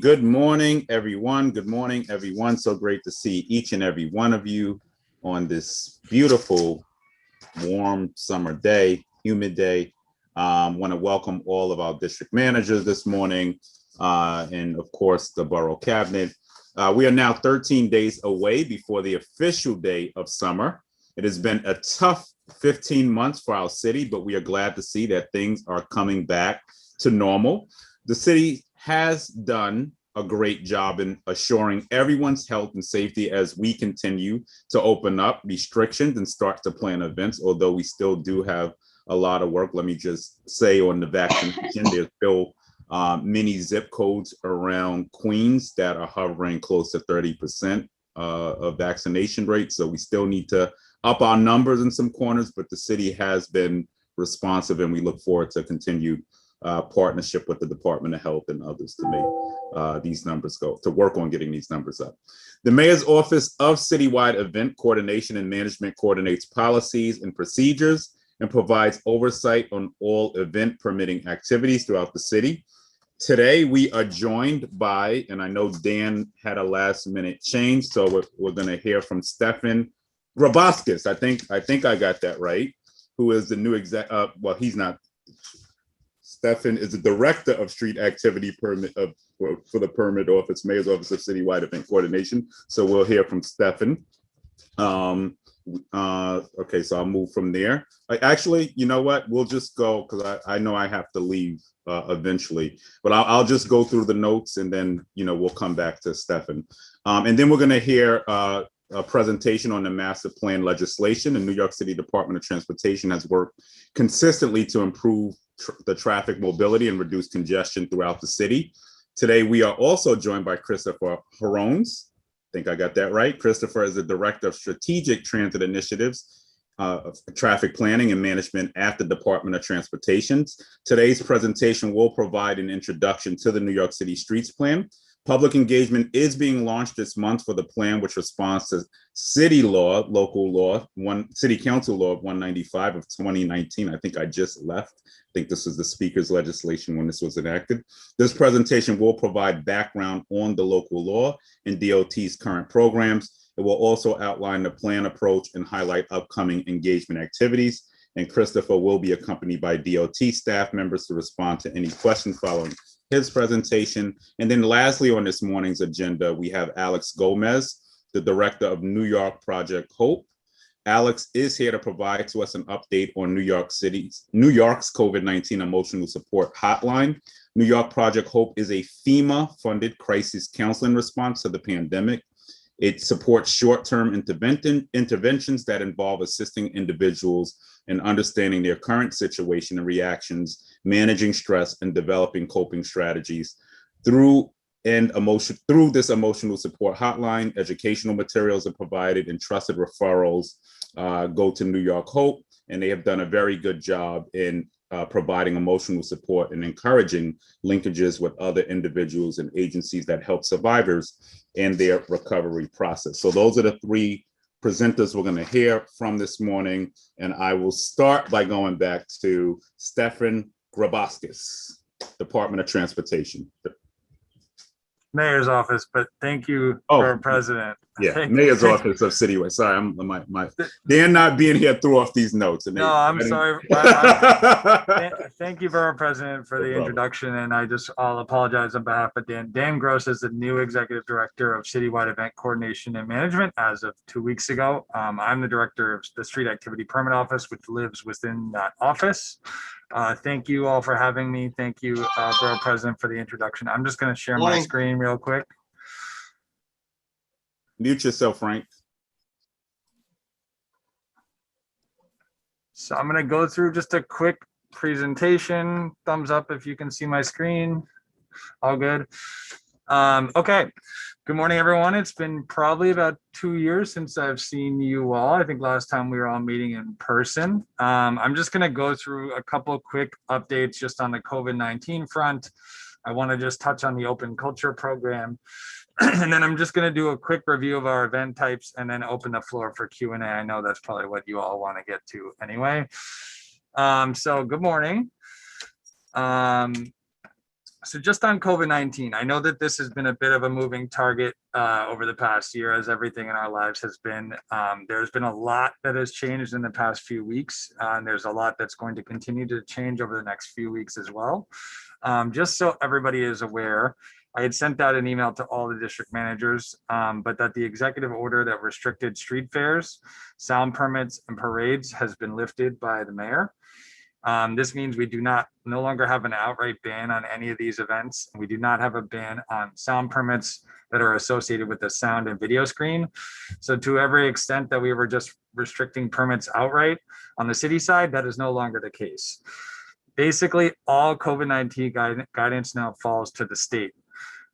Good morning, everyone. Good morning, everyone. So great to see each and every one of you on this beautiful, warm summer day, humid day. Want to welcome all of our district managers this morning, and of course, the Borough Cabinet. We are now 13 days away before the official day of summer. It has been a tough 15 months for our city, but we are glad to see that things are coming back to normal. The city has done a great job in assuring everyone's health and safety as we continue to open up restrictions and start to plan events, although we still do have a lot of work. Let me just say on the vaccination, there's still many zip codes around Queens that are hovering close to 30% of vaccination rate. So we still need to up our numbers in some corners, but the city has been responsive, and we look forward to continued partnership with the Department of Health and others to make these numbers go, to work on getting these numbers up. The Mayor's Office of Citywide Event Coordination and Management coordinates policies and procedures and provides oversight on all event permitting activities throughout the city. Today, we are joined by, and I know Dan had a last minute change, so we're going to hear from Stefan Grabaskis. I think I got that right, who is the new well, he's not. Stefan is the Director of Street Activity Permit for the Permit Office, Mayor's Office of Citywide Event Coordination. So we'll hear from Stefan. Okay, so I'll move from there. Actually, you know what? We'll just go, because I know I have to leave eventually, but I'll just go through the notes, and then, we'll come back to Stefan. And then we're going to hear a presentation on the master plan legislation. The New York City Department of Transportation has worked consistently to improve the traffic mobility and reduce congestion throughout the city. Today, we are also joined by Christopher Horones. I think I got that right. Christopher is the Director of Strategic Transit Initiatives, Traffic Planning and Management at the Department of Transportation. Today's presentation will provide an introduction to the New York City Streets Plan. Public engagement is being launched this month for the plan, which responds to City Council Law 195 of 2019. I think I just left. I think this was the speaker's legislation when this was enacted. This presentation will provide background on the local law and DOT's current programs. It will also outline the plan approach and highlight upcoming engagement activities. And Christopher will be accompanied by DOT staff members to respond to any questions following his presentation. And then lastly, on this morning's agenda, we have Alex Gomez, the Director of New York Project Hope. Alex is here to provide to us an update on New York's COVID-19 Emotional Support Hotline. New York Project Hope is a FEMA-funded crisis counseling response to the pandemic. It supports short-term interventions that involve assisting individuals in understanding their current situation and reactions, managing stress, and developing coping strategies. Through this emotional support hotline, educational materials are provided and trusted referrals go to New York Hope, and they have done a very good job in providing emotional support and encouraging linkages with other individuals and agencies that help survivors in their recovery process. So those are the three presenters we're going to hear from this morning, and I will start by going back to Stefan Grabaskis, Department of Transportation. Mayor's office, but thank you, Borough President. Yeah, Mayor's Office of Citywide. Sorry, Dan not being here threw off these notes. And I'm sorry. Thank you, Borough President, for the introduction, and I'll apologize on behalf of Dan. Dan Gross is the new Executive Director of Citywide Event Coordination and Management as of 2 weeks ago. I'm the Director of the Street Activity Permit Office, which lives within that office. Thank you all for having me. Thank you, Borough President, for the introduction. I'm just going to share my screen real quick. Mute yourself, Frank. So I'm going to go through just a quick presentation. Thumbs up if you can see my screen. All good. Okay. Good morning, everyone. It's been probably about 2 years since I've seen you all. I think last time we were all meeting in person. I'm just going to go through a couple of quick updates just on the COVID-19 front. I want to just touch on the open culture program. And then I'm just going to do a quick review of our event types and then open the floor for Q&A. I know that's probably what you all want to get to anyway. So good morning. So just on COVID-19, I know that this has been a bit of a moving target over the past year, as everything in our lives has been. There's been a lot that has changed in the past few weeks, and there's a lot that's going to continue to change over the next few weeks as well. Just so everybody is aware, I had sent out an email to all the district managers, but that the executive order that restricted street fairs, sound permits, and parades has been lifted by the mayor. This means we do no longer have an outright ban on any of these events. We do not have a ban on sound permits that are associated with the sound and video screen. So to every extent that we were just restricting permits outright on the city side, that is no longer the case. Basically, all COVID-19 guidance now falls to the state.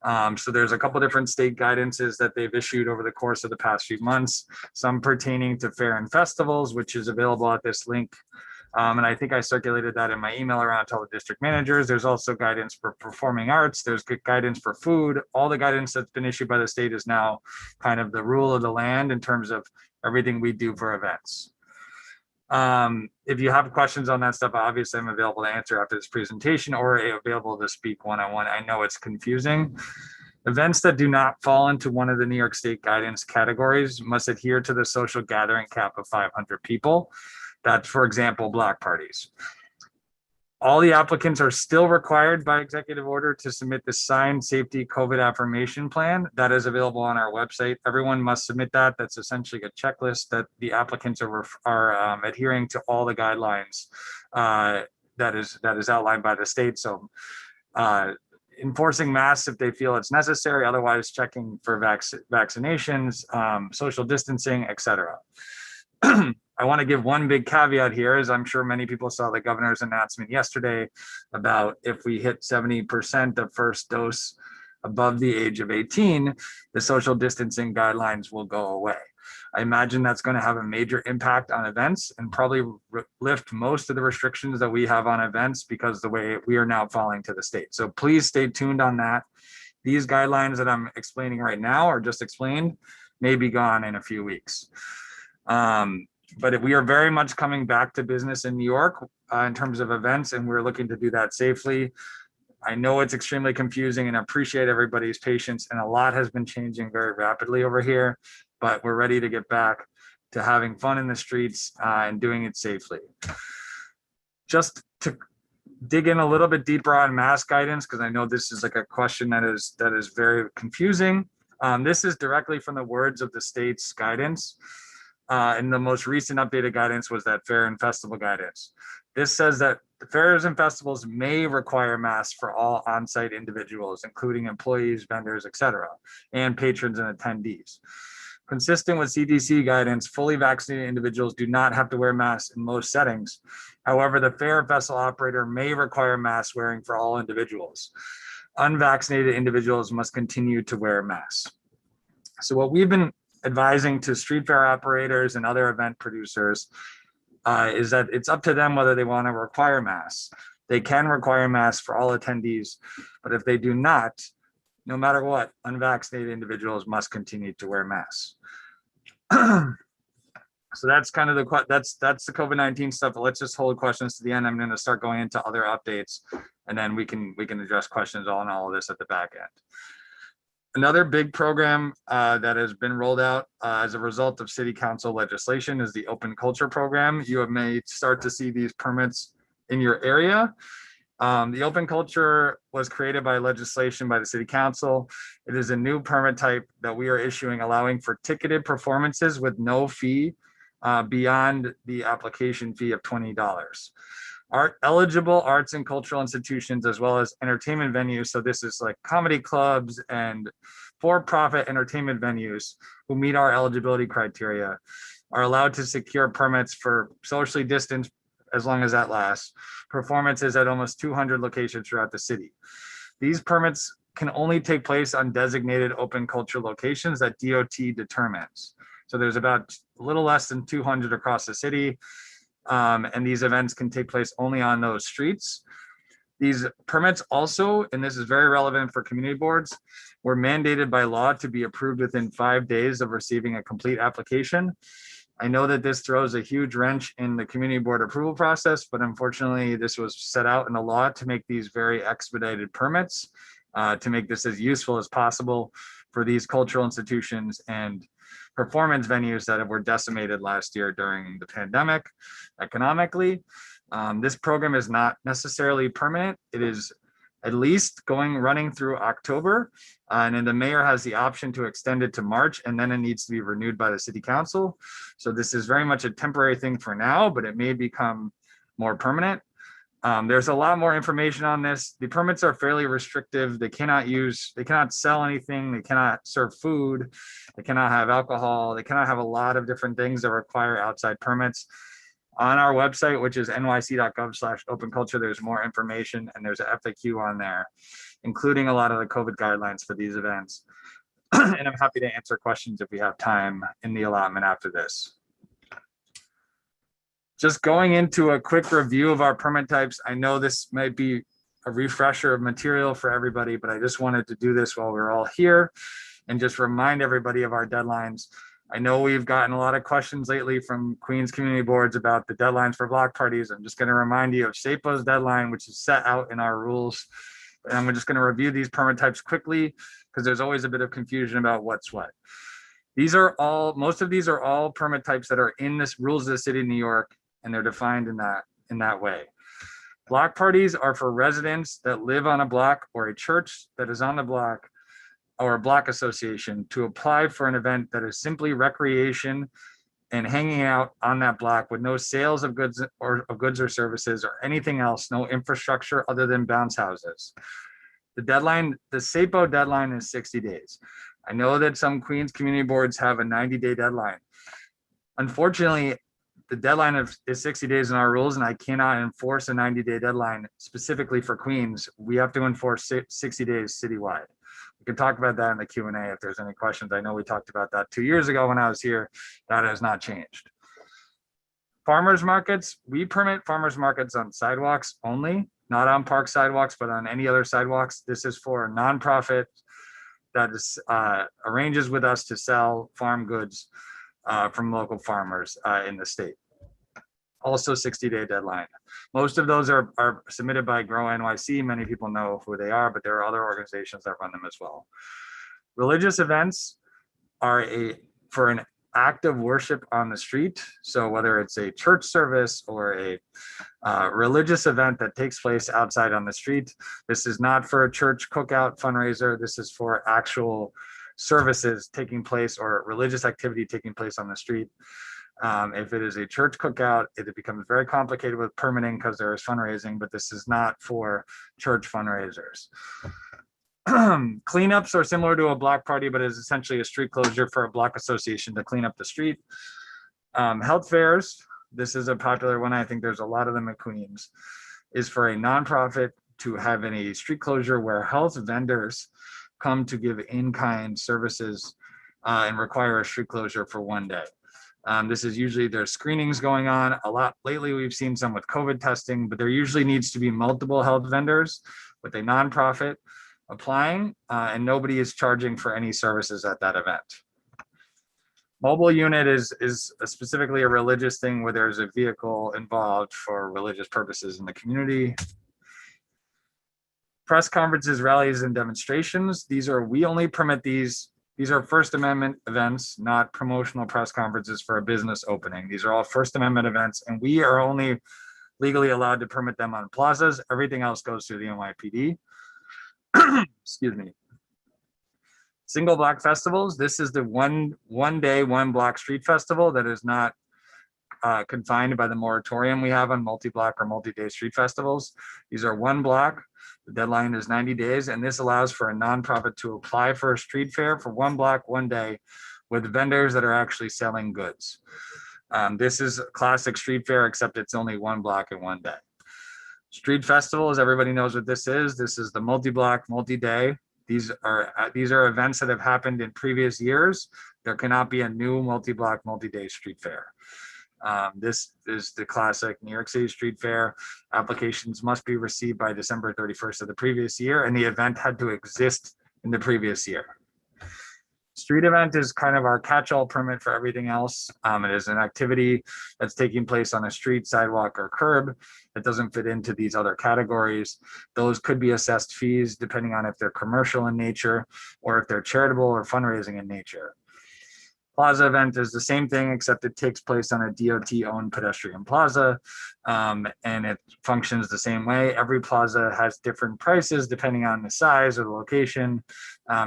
So there's a couple different state guidances that they've issued over the course of the past few months, some pertaining to fair and festivals, which is available at this link. And I think I circulated that in my email around to all the district managers. There's also guidance for performing arts. There's good guidance for food. All the guidance that's been issued by the state is now kind of the rule of the land in terms of everything we do for events. If you have questions on that stuff, obviously I'm available to answer after this presentation or available to speak one-on-one. I know it's confusing. Events that do not fall into one of the New York State guidance categories must adhere to the social gathering cap of 500 people. That's, for example, block parties. All the applicants are still required by executive order to submit the signed safety COVID affirmation plan that is available on our website. Everyone must submit that. That's essentially a checklist that the applicants are adhering to all the guidelines that is outlined by the state. So enforcing masks if they feel it's necessary, otherwise checking for vaccinations, social distancing, etc. I want to give one big caveat here, as I'm sure many people saw the governor's announcement yesterday about if we hit 70% of first dose above the age of 18, the social distancing guidelines will go away. I imagine that's going to have a major impact on events and probably lift most of the restrictions that we have on events because the way we are now falling to the state. So please stay tuned on that. These guidelines that I'm explaining right now or just explained may be gone in a few weeks. But we are very much coming back to business in New York in terms of events, and we're looking to do that safely. I know it's extremely confusing and I appreciate everybody's patience, and a lot has been changing very rapidly over here, but we're ready to get back to having fun in the streets and doing it safely. Just to dig in a little bit deeper on mask guidance, because I know this is like a question that is very confusing. This is directly from the words of the state's guidance. And the most recent updated guidance was that fair and festival guidance. This says that the fairs and festivals may require masks for all on-site individuals, including employees, vendors, etc., and patrons and attendees. Consistent with CDC guidance, fully vaccinated individuals do not have to wear masks in most settings. However, the fair and festival operator may require mask wearing for all individuals. Unvaccinated individuals must continue to wear masks. So what we've been advising to street fair operators and other event producers is that it's up to them whether they want to require masks. They can require masks for all attendees, but if they do not, no matter what, unvaccinated individuals must continue to wear masks. So that's kind of that's the COVID-19 stuff. But let's just hold questions to the end. I'm going to start going into other updates, and then we can address questions on all of this at the back end. Another big program that has been rolled out as a result of city council legislation is the open culture program. You may start to see these permits in your area. The open culture was created by legislation by the city council. It is a new permit type that we are issuing, allowing for ticketed performances with no fee beyond the application fee of $20. Eligible arts and cultural institutions, as well as entertainment venues. So this is like comedy clubs and for-profit entertainment venues who meet our eligibility criteria are allowed to secure permits for socially distanced, as long as that lasts, performances at almost 200 locations throughout the city. These permits can only take place on designated open culture locations that DOT determines. So there's about a little less than 200 across the city. And these events can take place only on those streets. These permits also, and this is very relevant for community boards, were mandated by law to be approved within 5 days of receiving a complete application. I know that this throws a huge wrench in the community board approval process, but unfortunately this was set out in the law to make these very expedited permits, to make this as useful as possible for these cultural institutions and performance venues that were decimated last year during the pandemic economically. This program is not necessarily permanent. It is at least running through October. And then the mayor has the option to extend it to March, and then it needs to be renewed by the city council. So this is very much a temporary thing for now, but it may become more permanent. There's a lot more information on this. The permits are fairly restrictive. They cannot sell anything. They cannot serve food. They cannot have alcohol. They cannot have a lot of different things that require outside permits. On our website, which is nyc.gov/open culture, there's more information, and there's an FAQ on there, including a lot of the COVID guidelines for these events. And I'm happy to answer questions if we have time in the allotment after this. Just going into a quick review of our permit types. I know this might be a refresher of material for everybody, but I just wanted to do this while we're all here and just remind everybody of our deadlines. I know we've gotten a lot of questions lately from Queens community boards about the deadlines for block parties. I'm just going to remind you of SAPO's deadline, which is set out in our rules. And I'm just going to review these permit types quickly because there's always a bit of confusion about what's what. Most of these are all permit types that are in this rules of the city of New York, and they're defined in that way. Block parties are for residents that live on a block or a church that is on the block or a block association to apply for an event that is simply recreation and hanging out on that block with no sales of goods or services or anything else, no infrastructure other than bounce houses. The SAPO deadline is 60 days. I know that some Queens community boards have a 90-day deadline. Unfortunately, the deadline is 60 days in our rules, and I cannot enforce a 90-day deadline specifically for Queens. We have to enforce 60 days citywide. We can talk about that in the Q&A if there's any questions. I know we talked about that 2 years ago when I was here. That has not changed. Farmers markets, we permit farmers markets on sidewalks only, not on park sidewalks, but on any other sidewalks. This is for a nonprofit that arranges with us to sell farm goods from local farmers in the state. Also 60-day deadline. Most of those are submitted by Grow NYC. Many people know who they are, but there are other organizations that run them as well. Religious events are for an act of worship on the street. So whether it's a church service or a religious event that takes place outside on the street, this is not for a church cookout fundraiser. This is for actual services taking place or religious activity taking place on the street. If it is a church cookout, it becomes very complicated with permitting because there is fundraising, but this is not for church fundraisers. Cleanups are similar to a block party, but is essentially a street closure for a block association to clean up the street. Health fairs, this is a popular one. I think there's a lot of them at Queens, is for a nonprofit to have any street closure where health vendors come to give in-kind services and require a street closure for one day. This is usually there's screenings going on a lot. Lately, we've seen some with COVID testing, but there usually needs to be multiple health vendors with a nonprofit applying, and nobody is charging for any services at that event. Mobile unit is specifically a religious thing where there's a vehicle involved for religious purposes in the community. Press conferences, rallies, and demonstrations. We only permit these. These are First Amendment events, not promotional press conferences for a business opening. These are all First Amendment events, and we are only legally allowed to permit them on plazas. Everything else goes through the NYPD. Excuse me. Single block festivals. This is the one day, one block street festival that is not confined by the moratorium we have on multi-block or multi-day street festivals. These are one block. The deadline is 90 days, and this allows for a nonprofit to apply for a street fair for one block, one day, with vendors that are actually selling goods. This is a classic street fair, except it's only one block and one day. Street festivals, everybody knows what this is. This is the multi-block, multi-day. These are events that have happened in previous years. There cannot be a new multi-block, multi-day street fair. This is the classic New York City Street Fair. Applications must be received by December 31st of the previous year, and the event had to exist in the previous year. Street event is kind of our catch-all permit for everything else. It is an activity that's taking place on a street, sidewalk, or curb that doesn't fit into these other categories. Those could be assessed fees depending on if they're commercial in nature or if they're charitable or fundraising in nature. Plaza event is the same thing, except it takes place on a DOT-owned pedestrian plaza, and it functions the same way. Every plaza has different prices depending on the size or the location.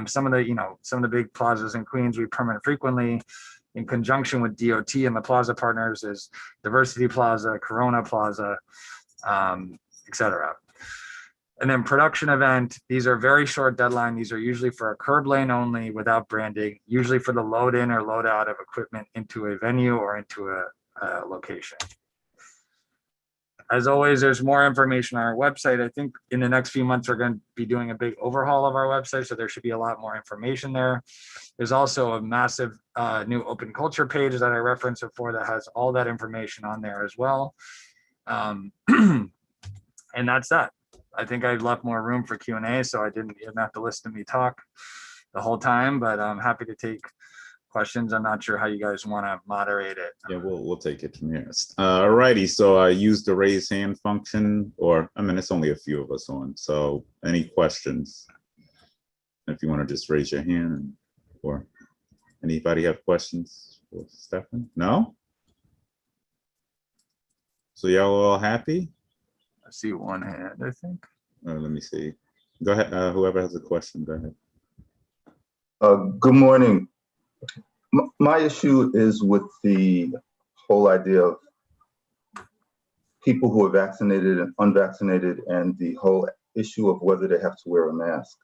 Some of the big plazas in Queens we permit frequently in conjunction with DOT and the plaza partners is Diversity Plaza, Corona Plaza, etc. And then production event, these are very short deadline. These are usually for a curb lane only without branding, usually for the load in or load out of equipment into a venue or into a location. As always, there's more information on our website. I think in the next few months, we're going to be doing a big overhaul of our website, so there should be a lot more information there. There's also a massive new open culture page that I referenced before that has all that information on there as well. And that's that. I think I left more room for Q&A, so I didn't even have to listen to me talk the whole time, but I'm happy to take questions. I'm not sure how you guys want to moderate it. Yeah, we'll take it from here. All righty, so I used the raise hand function, or I mean, it's only a few of us on, so any questions? If you want to just raise your hand, or anybody have questions for Stefan? No? So y'all all happy? I see one hand, I think. Let me see. Go ahead. Whoever has a question, go ahead. Good morning. My issue is with the whole idea of people who are vaccinated and unvaccinated and the whole issue of whether they have to wear a mask.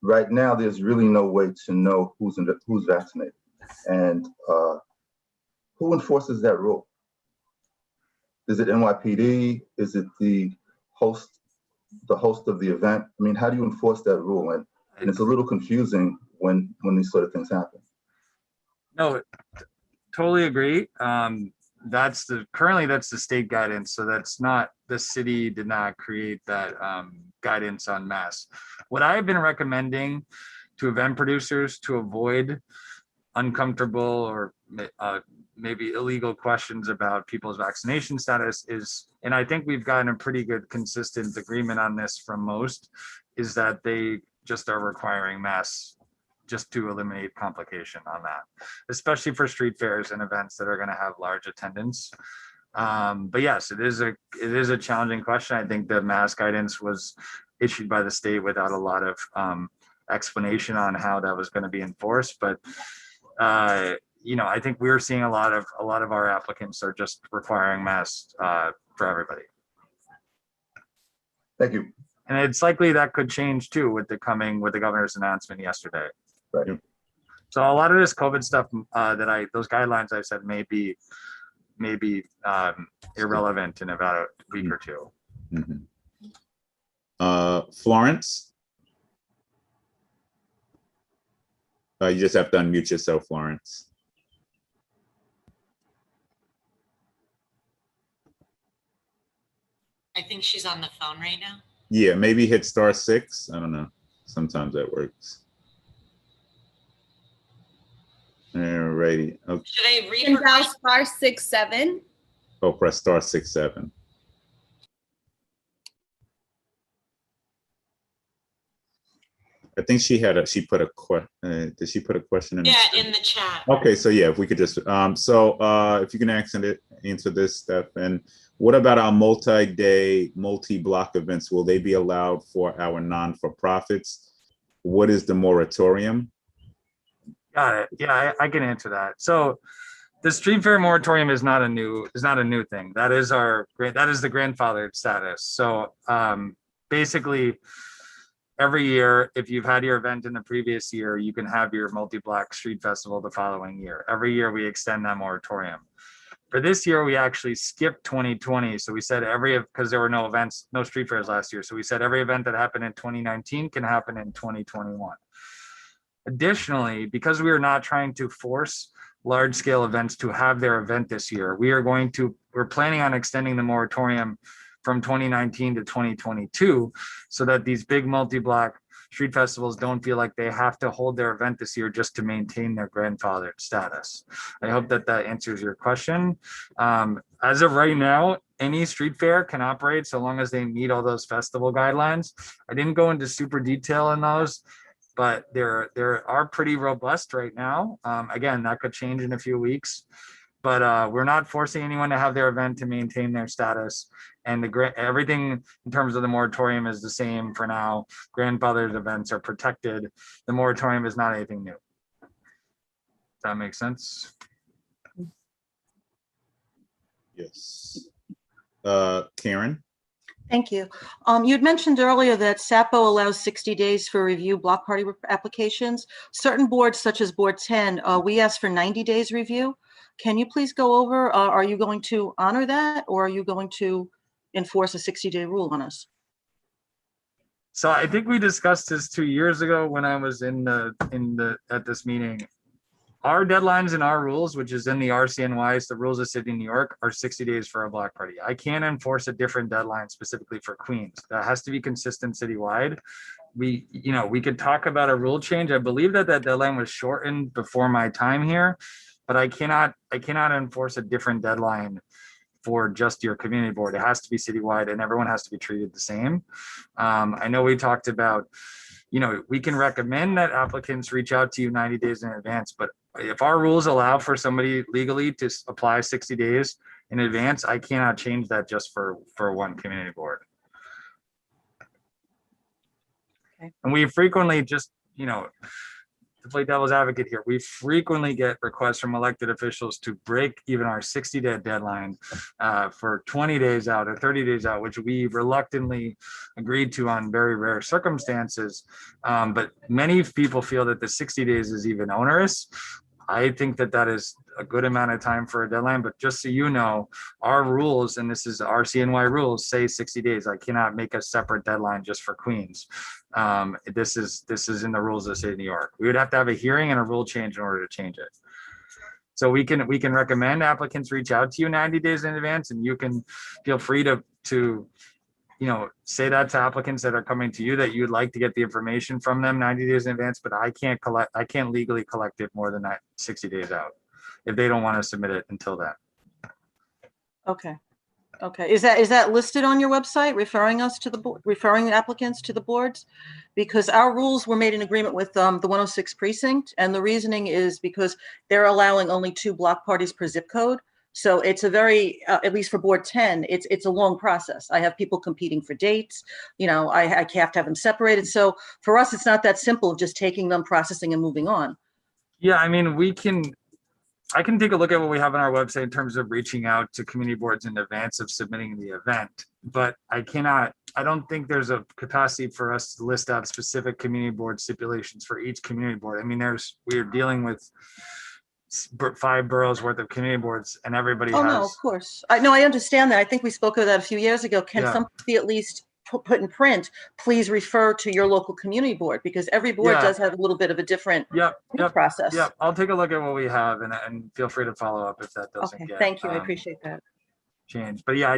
Right now, there's really no way to know who's vaccinated, and who enforces that rule? Is it NYPD? Is it the host of the event? I mean, how do you enforce that rule? And it's a little confusing when these sort of things happen. No, totally agree. That's currently the state guidance. So that's not, the city did not create that guidance on masks. What I've been recommending to event producers to avoid uncomfortable or maybe illegal questions about people's vaccination status is, and I think we've gotten a pretty good consistent agreement on this from most, is that they just are requiring masks just to eliminate complication on that, especially for street fairs and events that are going to have large attendance. But yes, it is a challenging question. I think the mask guidance was issued by the state without a lot of explanation on how that was going to be enforced. But I think we're seeing a lot of our applicants are just requiring masks for everybody. Thank you. And it's likely that could change too with the governor's announcement yesterday. Right. So a lot of this COVID stuff those guidelines I said may be irrelevant in about a week or two. Mm-hmm. Florence? You just have to unmute yourself, Florence. I think she's on the phone right now. Yeah, maybe hit *6. I don't know. Sometimes that works. Alrighty. Okay. Should I read And her? dial *6 Oh, press *6 7. I think she put a question. Did she put a question in? Yeah, in the chat. Okay, so yeah, if we could just if you can answer this stuff, and what about our multi-day, multi-block events? Will they be allowed for our non-for-profits? What is the moratorium? Got it. Yeah, I can answer that. So the street fair moratorium is not a new thing. That is the grandfathered status. So basically, every year, if you've had your event in the previous year, you can have your multi-block street festival the following year. Every year we extend that moratorium. For this year, we actually skipped 2020. So we said because there were no events, no street fairs last year. So we said every event that happened in 2019 can happen in 2021. Additionally, because we are not trying to force large scale events to have their event this year, we're planning on extending the moratorium from 2019 to 2022 so that these big multi-block street festivals don't feel like they have to hold their event this year just to maintain their grandfathered status. I hope that that answers your question. As of right now, any street fair can operate so long as they meet all those festival guidelines. I didn't go into super detail on those, but they're are pretty robust right now. Again, that could change in a few weeks, but we're not forcing anyone to have their event to maintain their status. And everything in terms of the moratorium is the same for now. Grandfathered events are protected. The moratorium is not anything new. Does that make sense? Yes. Karen? Thank you. You had mentioned earlier that SAPO allows 60 days for review block party applications. Certain boards, such as Board 10, we ask for 90 days review. Can you please go over, are you going to honor that, or are you going to enforce a 60-day rule on us? So I think we discussed this 2 years ago when I was at this meeting. Our deadlines and our rules, which is in the RCNYs, the rules of city of New York, are 60 days for a block party. I can't enforce a different deadline specifically for Queens. That has to be consistent citywide. We could talk about a rule change. I believe that deadline was shortened before my time here, but I cannot enforce a different deadline for just your community board. It has to be citywide and everyone has to be treated the same. I know we talked about, we can recommend that applicants reach out to you 90 days in advance, but if our rules allow for somebody legally to apply 60 days in advance, I cannot change that just for one community board. Okay. And we frequently just, to play devil's advocate here, we frequently get requests from elected officials to break even our 60-day deadline for 20 days out or 30 days out, which we reluctantly agreed to on very rare circumstances. But many people feel that the 60 days is even onerous. I think that is a good amount of time for a deadline, but just so you know, our rules, and this is RCNY rules, say 60 days. I cannot make a separate deadline just for Queens. This is in the rules of the state of New York. We would have to have a hearing and a rule change in order to change it. So we can recommend applicants reach out to you 90 days in advance, and you can feel free to say that to applicants that are coming to you that you'd like to get the information from them 90 days in advance, but I can't legally collect it more than that 60 days out if they don't want to submit it until then. Okay. Is that listed on your website, referring us to the board, referring applicants to the boards? Because our rules were made in agreement with the 106 precinct, and the reasoning is because they're allowing only 2 block parties per zip code. So it's a very, at least for Board 10, it's a long process. I have people competing for dates. I have to have them separated. So for us, it's not that simple of just taking them, processing, and moving on. Yeah, I mean, I can take a look at what we have on our website in terms of reaching out to community boards in advance of submitting the event, but I don't think there's a capacity for us to list out specific community board stipulations for each community board. I mean, we're dealing with 5 boroughs worth of community boards, and everybody has. No, of course. I understand that. I think we spoke of that a few years ago. Can something be at least put in print? Please refer to your local community board, because every board does have a little bit of a different process. Yeah, I'll take a look at what we have and feel free to follow up if that doesn't get. Thank you. I appreciate that. Change, but yeah,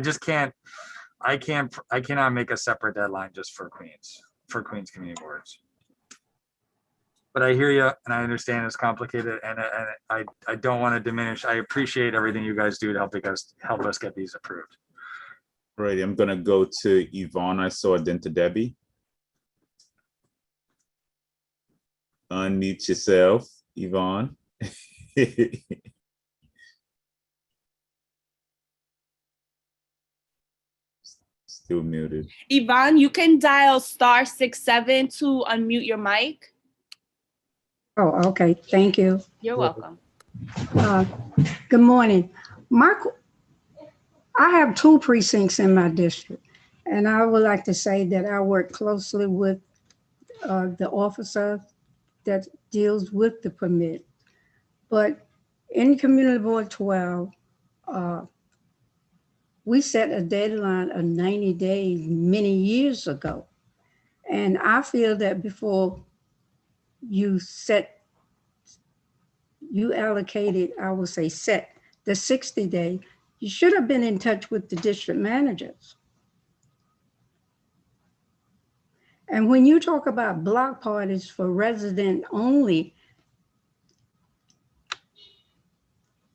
I cannot make a separate deadline just for Queens community boards. But I hear you, and I understand it's complicated, and I don't want to diminish. I appreciate everything you guys do to help us get these approved. Right, I'm gonna go to Yvonne. I saw then to Debbie. Unmute yourself, Yvonne. Still muted. Yvonne, you can dial *67 to unmute your mic. Oh, okay. Thank you. You're welcome. Good morning. Mark, I have 2 precincts in my district, and I would like to say that I work closely with the officer that deals with the permit. But in Community Board 12, we set a deadline of 90 days many years ago. And I feel that before you allocated, I would say set the 60-day, you should have been in touch with the district managers And when you talk about block parties for resident only,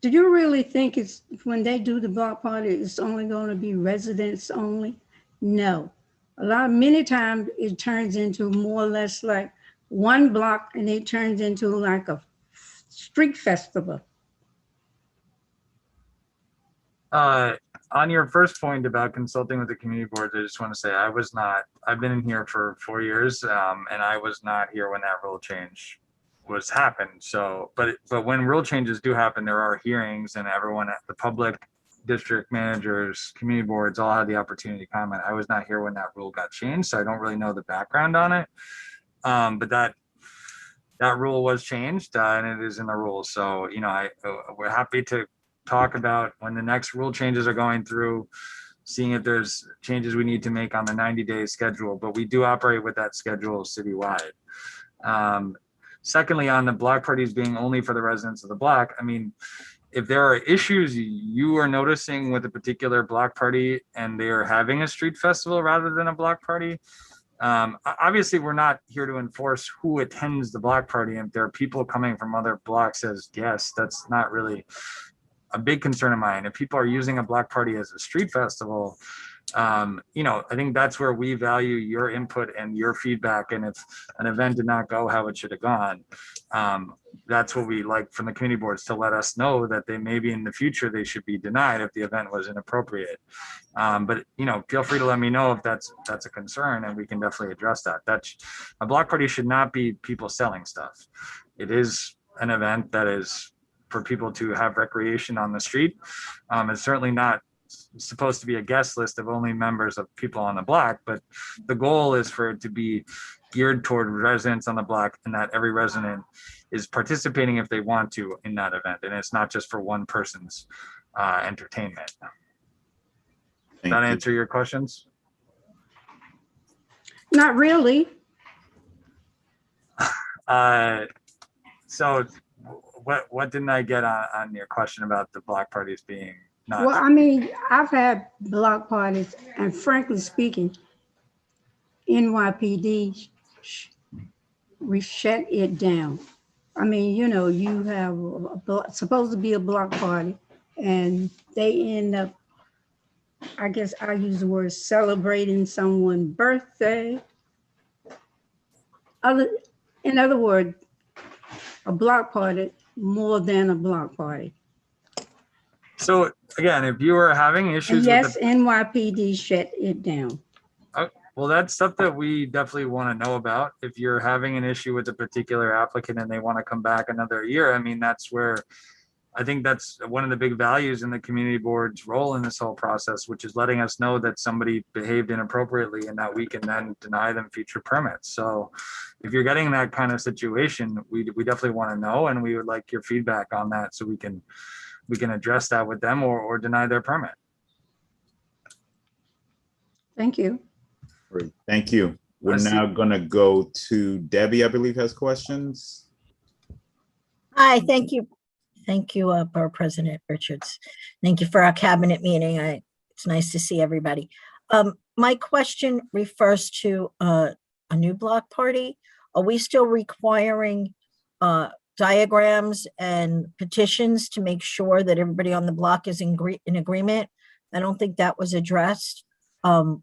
do you really think it's, when they do the block party, it's only going to be residents only? No. Many times it turns into more or less like one block, and it turns into like a street festival. On your first point about consulting with the community boards, I just want to say I've been in here for 4 years, and I was not here when that rule change was happened. So, but when rule changes do happen, there are hearings, and everyone, the public, district managers, community boards, all had the opportunity to comment. I was not here when that rule got changed, so I don't really know the background on it. But that rule was changed, and it is in the rules. So, we're happy to talk about when the next rule changes are going through, seeing if there's changes we need to make on the 90-day schedule, but we do operate with that schedule citywide. Secondly, on the block parties being only for the residents of the block, I mean, if there are issues you are noticing with a particular block party and they are having a street festival rather than a block party, obviously we're not here to enforce who attends the block party. And if there are people coming from other blocks as guests, that's not really a big concern of mine. If people are using a block party as a street festival, I think that's where we value your input and your feedback. And if an event did not go how it should have gone, that's what we like from the community boards, to let us know that they maybe in the future they should be denied if the event was inappropriate. But feel free to let me know if that's a concern, and we can definitely address that. A block party should not be people selling stuff. It is an event that is for people to have recreation on the street. It's certainly not supposed to be a guest list of only members of people on the block, but the goal is for it to be geared toward residents on the block, and that every resident is participating if they want to in that event, and it's not just for one person's entertainment. Does that answer your questions? Not really. So what didn't I get on your question about the block parties being not? Well, I mean, I've had block parties, and frankly speaking, NYPD we shut it down. I mean, you have supposed to be a block party, and they end up, I guess I use the word, celebrating someone's birthday. In other words, a block party more than a block party. So again, if you are having issues, yes, NYPD shut it down. Well, that's stuff that we definitely want to know about. If you're having an issue with a particular applicant and they want to come back another year, I mean, that's where I think that's one of the big values in the community board's role in this whole process, which is letting us know that somebody behaved inappropriately and that we can then deny them future permits. So if you're getting that kind of situation, we definitely want to know, and we would like your feedback on that so we can address that with them or deny their permit. Thank you. Great, thank you. We're now going to go to Debbie, I believe, has questions. Hi, thank you. Thank you, Borough President Richards. Thank you for our cabinet meeting. It's nice to see everybody. My question refers to a new block party. Are we still requiring diagrams and petitions to make sure that everybody on the block is in agreement? I don't think that was addressed.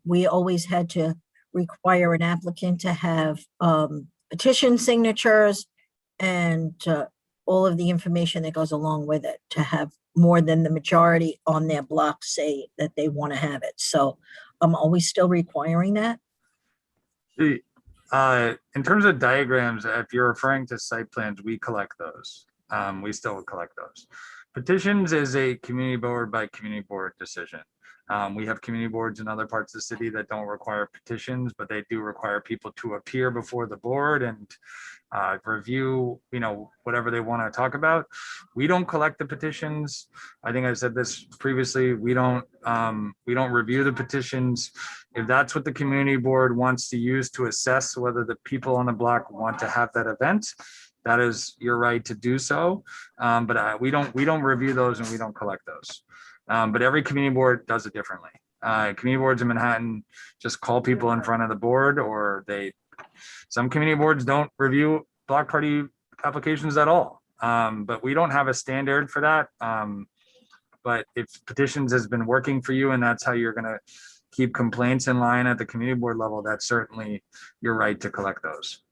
We always had to require an applicant to have petition signatures and all of the information that goes along with it, to have more than the majority on their block say that they want to have it. So are we still requiring that? In terms of diagrams, if you're referring to site plans, we collect those. We still collect those. Petitions is a community board by community board decision. We have community boards in other parts of the city that don't require petitions, but they do require people to appear before the board and review, whatever they want to talk about. We don't collect the petitions. I think I said this previously. We don't review the petitions. If that's what the community board wants to use to assess whether the people on the block want to have that event, that is your right to do so. But we don't review those, and we don't collect those. But every community board does it differently. Community boards in Manhattan just call people in front of the board, or they Some community boards don't review block party applications at all. But we don't have a standard for that. But if petitions has been working for you and that's how you're gonna keep complaints in line at the community board level, that's certainly your right to collect those.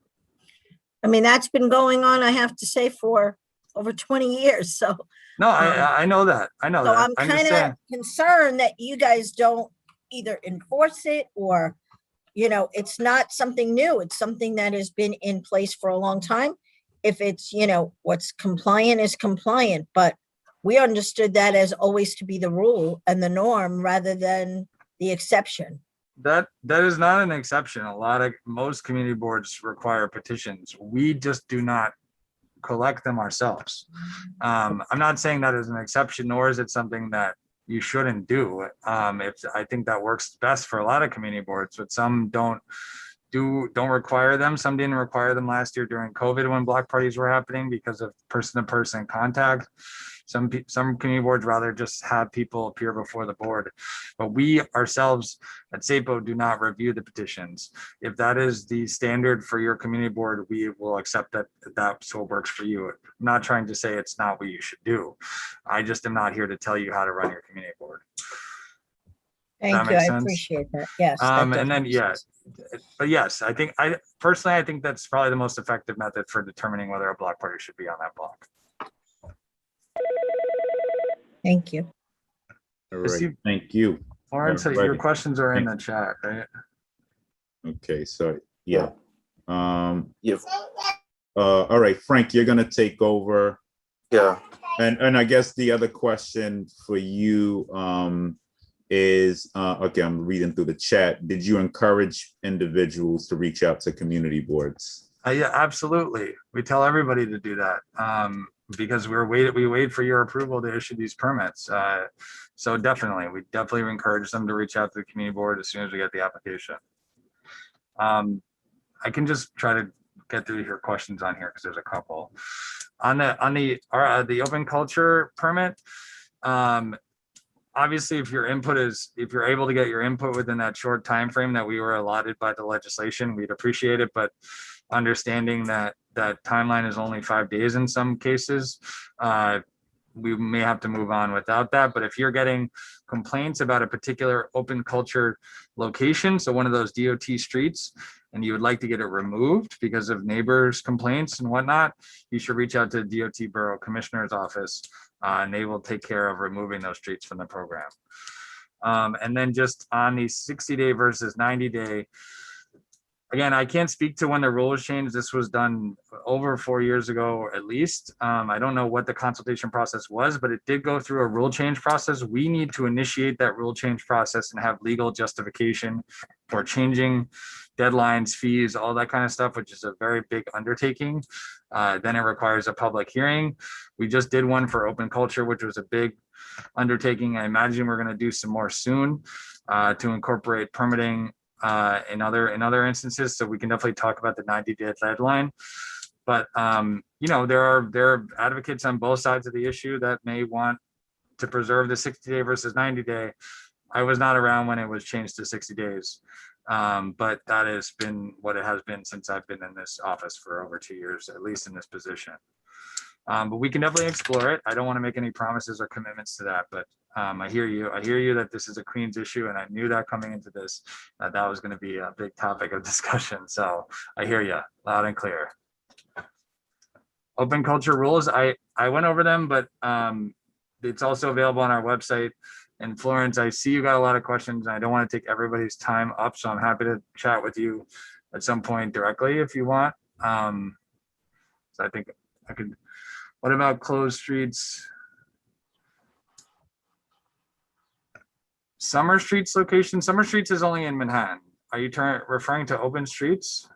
I mean, that's been going on, I have to say, for over 20 years. So, No, I know that. I know so that. I'm just kind saying. of concerned that you guys don't either enforce it or, you know, it's not something new. It's something that has been in place for a long time. If it's, you know, what's compliant is compliant, but we understood that as always to be the rule and the norm rather than the exception. That is not an exception. Most community boards require petitions. We just do not collect them ourselves. I'm not saying that is an exception, nor is it something that you shouldn't do. I think that works best for a lot of community boards, but some don't require them. Some didn't require them last year during COVID when block parties were happening because of person-to-person contact. Some community boards rather just have people appear before the board, but we ourselves at SAPO do not review the petitions. If that is the standard for your community board, we will accept that that's what works for you. I'm not trying to say it's not what you should do. I just am not here to tell you how to run your community board. Thank you. make I sense? appreciate that. Yes. that And does then, make yeah, sense. but yes, I think that's probably the most effective method for determining whether a block party should be on that block. Thank you. All Let's right, see. thank you. Lawrence, your Alrighty. questions are in the Thank chat, right? Okay, so, yeah. Yes. All right, Frank, you're gonna take over. Yeah. And I guess the other question for you is, okay, I'm reading through the chat. Did you encourage individuals to reach out to community boards? Yeah, absolutely. We tell everybody to do that because we wait for your approval to issue these permits. So definitely, we definitely encourage them to reach out to the community board as soon as we get the application. I can just try to get through your questions on here because there's a couple. On the open culture permit, obviously, if you're able to get your input within that short time frame that we were allotted by the legislation, we'd appreciate it. But understanding that timeline is only 5 days in some cases, we may have to move on without that. But if you're getting complaints about a particular open culture location, so one of those DOT streets, and you would like to get it removed because of neighbors' complaints and whatnot, you should reach out to the DOT Borough Commissioner's office, and they will take care of removing those streets from the program. And then just on the 60-day versus 90-day, again, I can't speak to when the rules changed. This was done over 4 years ago, at least. I don't know what the consultation process was, but it did go through a rule change process. We need to initiate that rule change process and have legal justification for changing deadlines, fees, all that kind of stuff, which is a very big undertaking. Then it requires a public hearing. We just did one for open culture, which was a big undertaking. I imagine we're going to do some more soon to incorporate permitting in other instances. So we can definitely talk about the 90-day deadline. But you know, there are advocates on both sides of the issue that may want to preserve the 60-day versus 90-day. I was not around when it was changed to 60 days. But that has been what it has been since I've been in this office for over 2 years, at least in this position. But we can definitely explore it. I don't want to make any promises or commitments to that, but I hear you. I hear you that this is a Queens issue, and I knew that coming into this, that was going to be a big topic of discussion. So I hear you loud and clear. Open culture rules, I went over them, but it's also available on our website. And Florence, I see you got a lot of questions, and I don't want to take everybody's time up, so I'm happy to chat with you at some point directly if you want. So I think I could. What about closed streets? Summer Streets location. Summer Streets is only in Manhattan. Are you referring to open streets?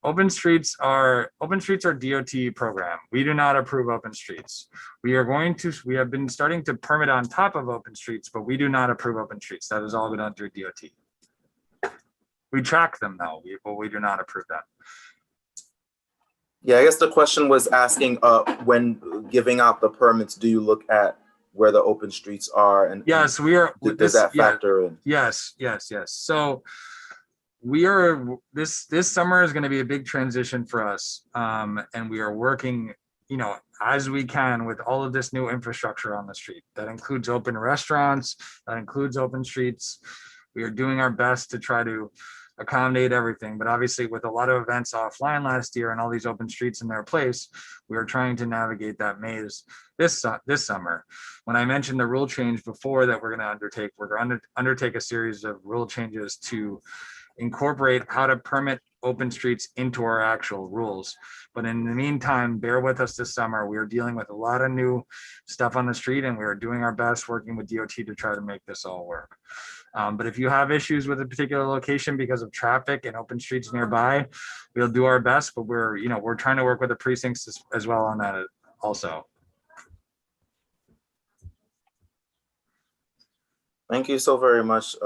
Open streets are DOT program. We do not approve open streets. We have been starting to permit on top of open streets, but we do not approve open streets. That is all done through DOT. We track them though, but we do not approve them. Yeah, I guess the question was asking when giving out the permits, do you look at where the open streets are? And yes, we are. Does that factor in? Yes. So this summer is going to be a big transition for us. And we are working, as we can with all of this new infrastructure on the street. That includes open restaurants, that includes open streets. We are doing our best to try to accommodate everything, but obviously with a lot of events offline last year and all these open streets in their place, we are trying to navigate that maze this summer. When I mentioned the rule change before that we're going to undertake a series of rule changes to incorporate how to permit open streets into our actual rules. But in the meantime, bear with us this summer. We are dealing with a lot of new stuff on the street, and we are doing our best working with DOT to try to make this all work. But if you have issues with a particular location because of traffic and open streets nearby, we'll do our best, but we're trying to work with the precincts as well on that also. Thank you so very much,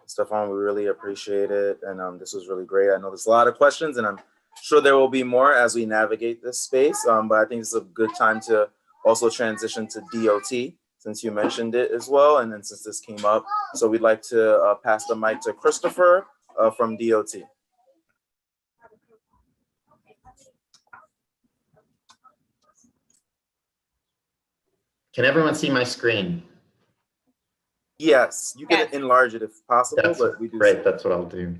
Stefan. We really appreciate it. And this was really great. I know there's a lot of questions, and I'm sure there will be more as we navigate this space. But I think it's a good time to also transition to DOT, since you mentioned it as well. And then since this came up, so we'd like to pass the mic to Christopher from DOT. Can everyone see my screen? Yes, you can enlarge it if possible, but we do. Great, that's what I'll do.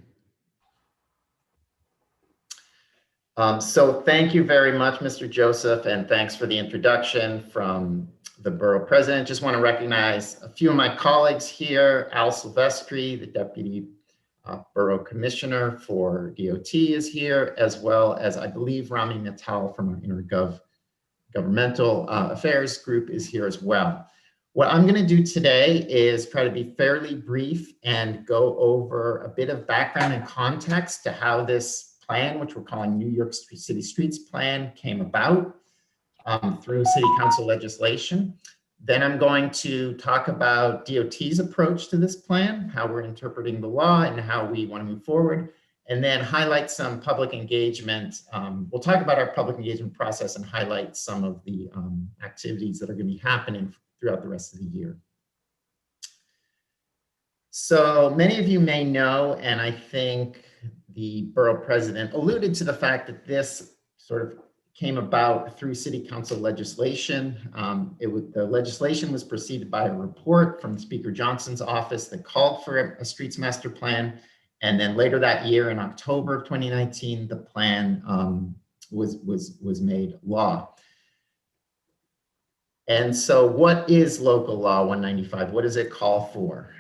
So thank you very much, Mr. Joseph, and thanks for the introduction from the borough president. Just want to recognize a few of my colleagues here. Al Silvestri, the deputy borough commissioner for DOT is here, as well as I believe Rami Mittal from our intergovernmental affairs group is here as well. What I'm going to do today is try to be fairly brief and go over a bit of background and context to how this plan, which we're calling New York City Streets Plan, came about through city council legislation. Then I'm going to talk about DOT's approach to this plan, how we're interpreting the law and how we want to move forward, and then highlight some public engagement. We'll talk about our public engagement process and highlight some of the activities that are going to be happening throughout the rest of the year. So many of you may know, and I think the borough president alluded to the fact that this sort of came about through city council legislation. The legislation was preceded by a report from Speaker Johnson's office that called for a streets master plan. And then later that year, in October of 2019, the plan was made law. And so what is local law 195? What does it call for?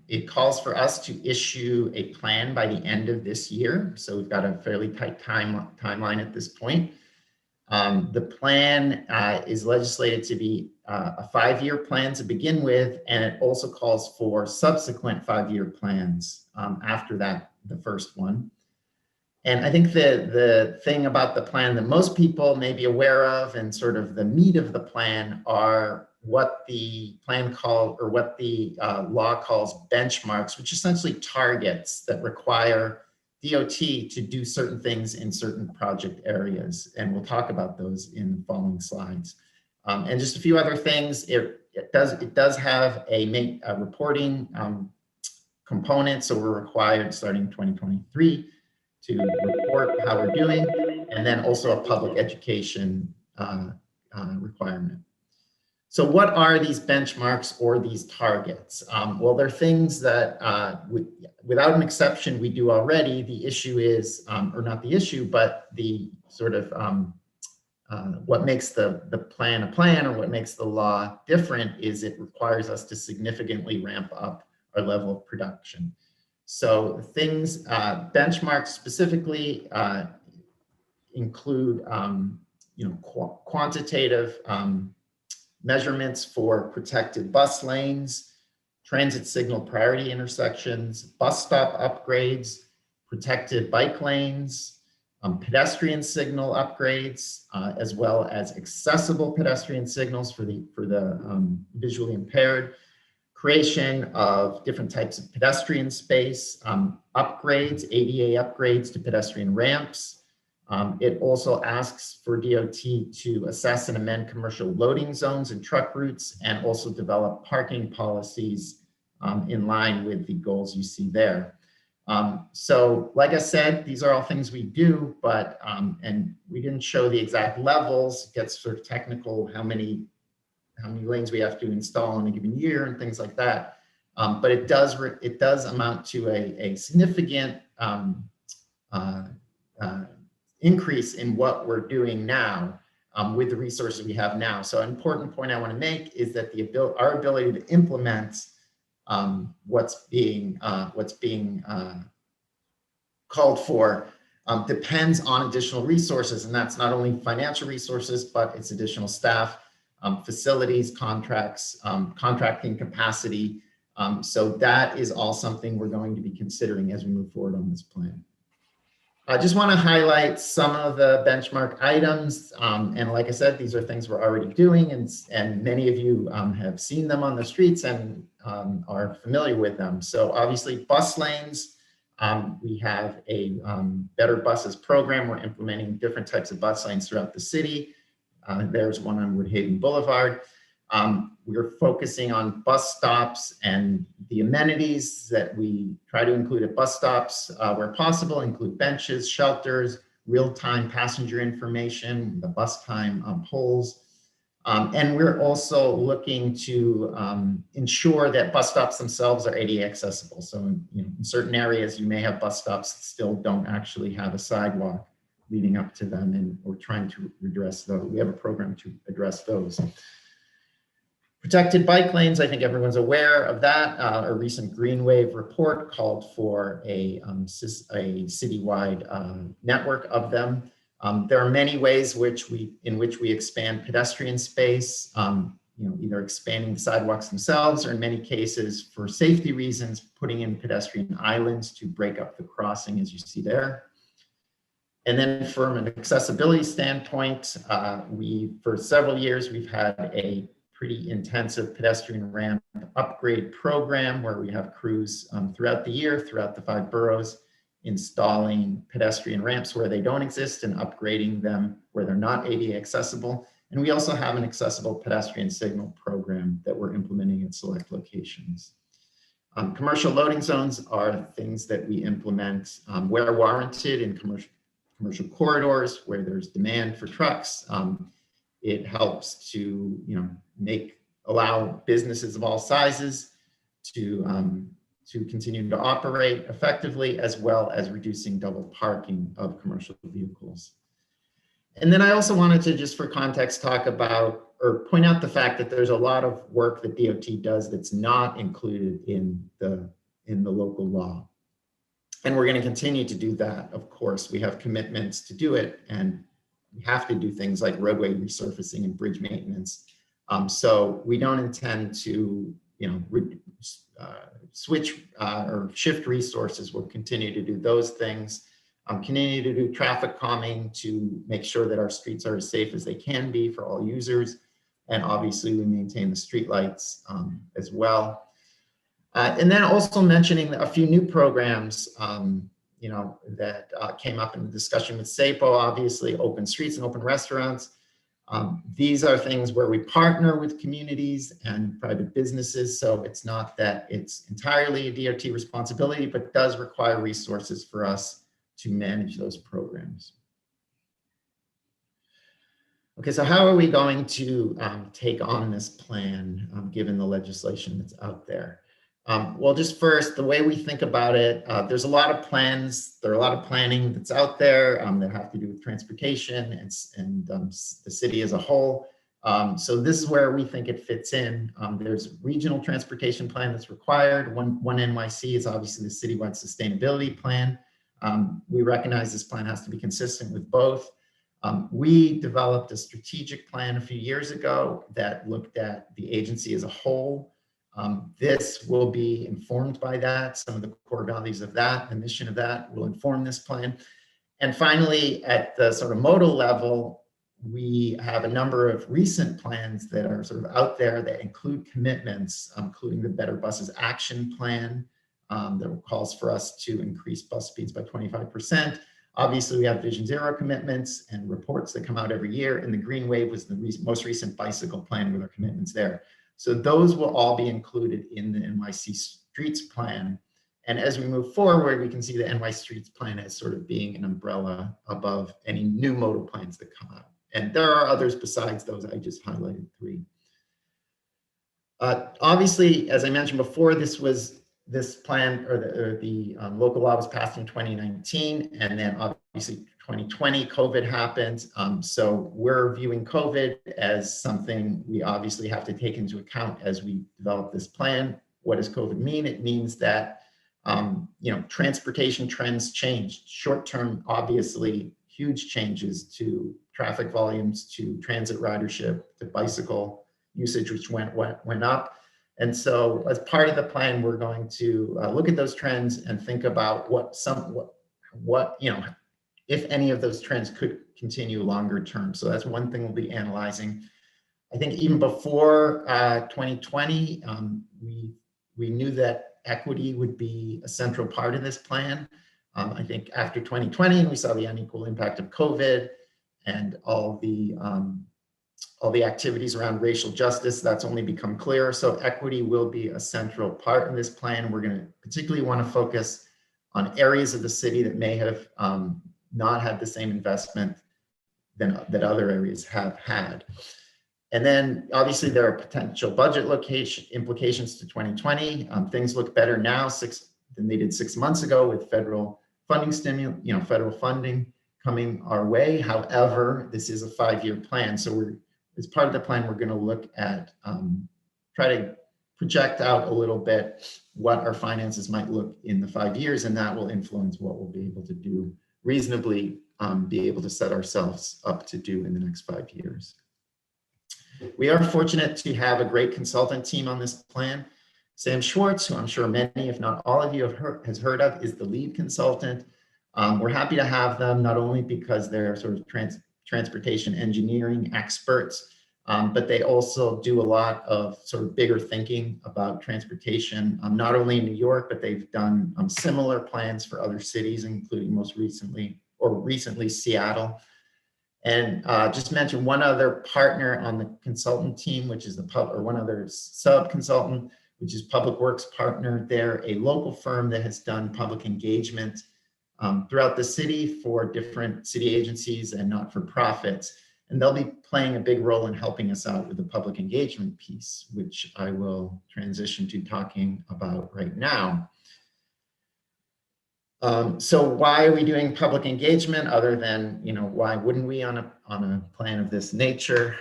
It calls for us to issue a plan by the end of this year. So we've got a fairly tight timeline at this point. The plan is legislated to be a 5-year plan to begin with, and it also calls for subsequent 5-year plans after that, the first one. And I think the thing about the plan that most people may be aware of and sort of the meat of the plan are what the plan called, or what the law calls benchmarks, which essentially targets that require DOT to do certain things in certain project areas. And we'll talk about those in the following slides. And just a few other things, it does have a reporting component. So we're required starting 2023 to report how we're doing, and then also a public education requirement. So what are these benchmarks or these targets? Well, they're things that without an exception we do already. The issue is, or not the issue, but the sort of what makes the plan a plan, or what makes the law different, is it requires us to significantly ramp up our level of production. So things, benchmarks specifically include quantitative measurements for protected bus lanes, transit signal priority intersections, bus stop upgrades, protected bike lanes, pedestrian signal upgrades, as well as accessible pedestrian signals for the visually impaired, creation of different types of pedestrian space, upgrades, ADA upgrades to pedestrian ramps. It also asks for DOT to assess and amend commercial loading zones and truck routes, and also develop parking policies in line with the goals you see there. So like I said, these are all things we do, but, and we didn't show the exact levels. It gets sort of technical, how many lanes we have to install in a given year and things like that. But it does amount to a significant increase in what we're doing now with the resources we have now. So an important point I want to make is that our ability to implement what's being called for depends on additional resources, and that's not only financial resources, but it's additional staff, facilities, contracts, contracting capacity. So that is all something we're going to be considering as we move forward on this plan. I just want to highlight some of the benchmark items. And like I said, these are things we're already doing, and many of you have seen them on the streets and are familiar with them. So obviously bus lanes, we have a Better Buses program. We're implementing different types of bus lanes throughout the city. There's one on Woodhaven Boulevard. We're focusing on bus stops and the amenities that we try to include at bus stops where possible, include benches, shelters, real-time passenger information, the bus time polls. And we're also looking to ensure that bus stops themselves are ADA accessible. So in certain areas, you may have bus stops that still don't actually have a sidewalk leading up to them, and we're trying to address those. We have a program to address those. Protected bike lanes, I think everyone's aware of that. A recent Green Wave report called for a citywide network of them. There are many ways in which we expand pedestrian space, either expanding the sidewalks themselves, or in many cases, for safety reasons, putting in pedestrian islands to break up the crossing, as you see there. And then from an accessibility standpoint, for several years, we've had a pretty intensive pedestrian ramp upgrade program where we have crews throughout the year, throughout the 5 boroughs, installing pedestrian ramps where they don't exist and upgrading them where they're not ADA accessible. And we also have an accessible pedestrian signal program that we're implementing at select locations. Commercial loading zones are things that we implement where warranted in commercial corridors where there's demand for trucks. It helps to allow businesses of all sizes to continue to operate effectively, as well as reducing double parking of commercial vehicles. And then I also wanted to, just for context, talk about or point out the fact that there's a lot of work that DOT does that's not included in the local law. And we're going to continue to do that, of course. We have commitments to do it, and we have to do things like roadway resurfacing and bridge maintenance. So we don't intend to, switch or shift resources. We'll continue to do those things, continue to do traffic calming to make sure that our streets are as safe as they can be for all users. And obviously we maintain the streetlights as well. And then also mentioning a few new programs, that came up in the discussion with SAPO, obviously open streets and open restaurants. These are things where we partner with communities and private businesses. So it's not that it's entirely a DOT responsibility, but does require resources for us to manage those programs. Okay, so how are we going to take on this plan given the legislation that's out there? Well, just first, the way we think about it, there's a lot of plans, there are a lot of planning that's out there that have to do with transportation and the city as a whole. So this is where we think it fits in. There's regional transportation plan that's required. One NYC is obviously the citywide sustainability plan. We recognize this plan has to be consistent with both. We developed a strategic plan a few years ago that looked at the agency as a whole. This will be informed by that. Some of the core values of that, the mission of that will inform this plan. And finally, at the sort of modal level, we have a number of recent plans that are sort of out there that include commitments, including the Better Buses Action Plan that calls for us to increase bus speeds by 25%. Obviously, we have Vision Zero commitments and reports that come out every year. And the Green Wave was the most recent bicycle plan with our commitments there. So those will all be included in the NYC Streets Plan. And as we move forward, we can see the NYC Streets Plan as sort of being an umbrella above any new modal plans that come out. And there are others besides those. I just highlighted 3. Obviously, as I mentioned before, this plan or the local law was passed in 2019, and then obviously 2020 COVID happened. So we're viewing COVID as something we obviously have to take into account as we develop this plan. What does COVID mean? It means that transportation trends changed. Short term, obviously, huge changes to traffic volumes, to transit ridership, to bicycle usage, which went up. And so as part of the plan, we're going to look at those trends and think about what if any of those trends could continue longer term. So that's one thing we'll be analyzing. I think even before 2020, we knew that equity would be a central part of this plan. I think after 2020, we saw the unequal impact of COVID and all the activities around racial justice. That's only become clearer. So equity will be a central part in this plan. We're going to particularly want to focus on areas of the city that may have not had the same investment that other areas have had. And then obviously there are potential budget implications to 2020. Things look better now than they did 6 months ago with federal funding federal funding coming our way. However, this is a 5-year plan. So as part of the plan, we're going to look at try to project out a little bit what our finances might look in the 5 years, and that will influence what we'll be able to do reasonably, be able to set ourselves up to do in the next 5 years. We are fortunate to have a great consultant team on this plan. Sam Schwartz, who I'm sure many, if not all of you has heard of, is the lead consultant. We're happy to have them, not only because they're sort of transportation engineering experts, but they also do a lot of sort of bigger thinking about transportation, not only in New York, but they've done similar plans for other cities, including recently Seattle. And just mention one other partner on the consultant team, which is one other sub-consultant, which is Public Works partner. They're a local firm that has done public engagement throughout the city for different city agencies and not-for-profits. And they'll be playing a big role in helping us out with the public engagement piece, which I will transition to talking about right now. So why are we doing public engagement other than, why wouldn't we on a plan of this nature?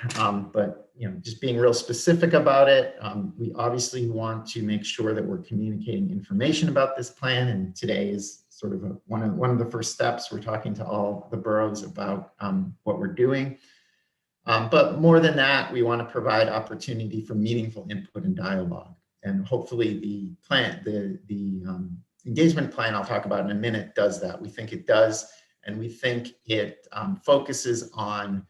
But, just being real specific about it, we obviously want to make sure that we're communicating information about this plan. And today is sort of one of the first steps. We're talking to all the boroughs about what we're doing. But more than that, we want to provide opportunity for meaningful input and dialogue. And hopefully the engagement plan I'll talk about in a minute does that. We think it does, and we think it focuses on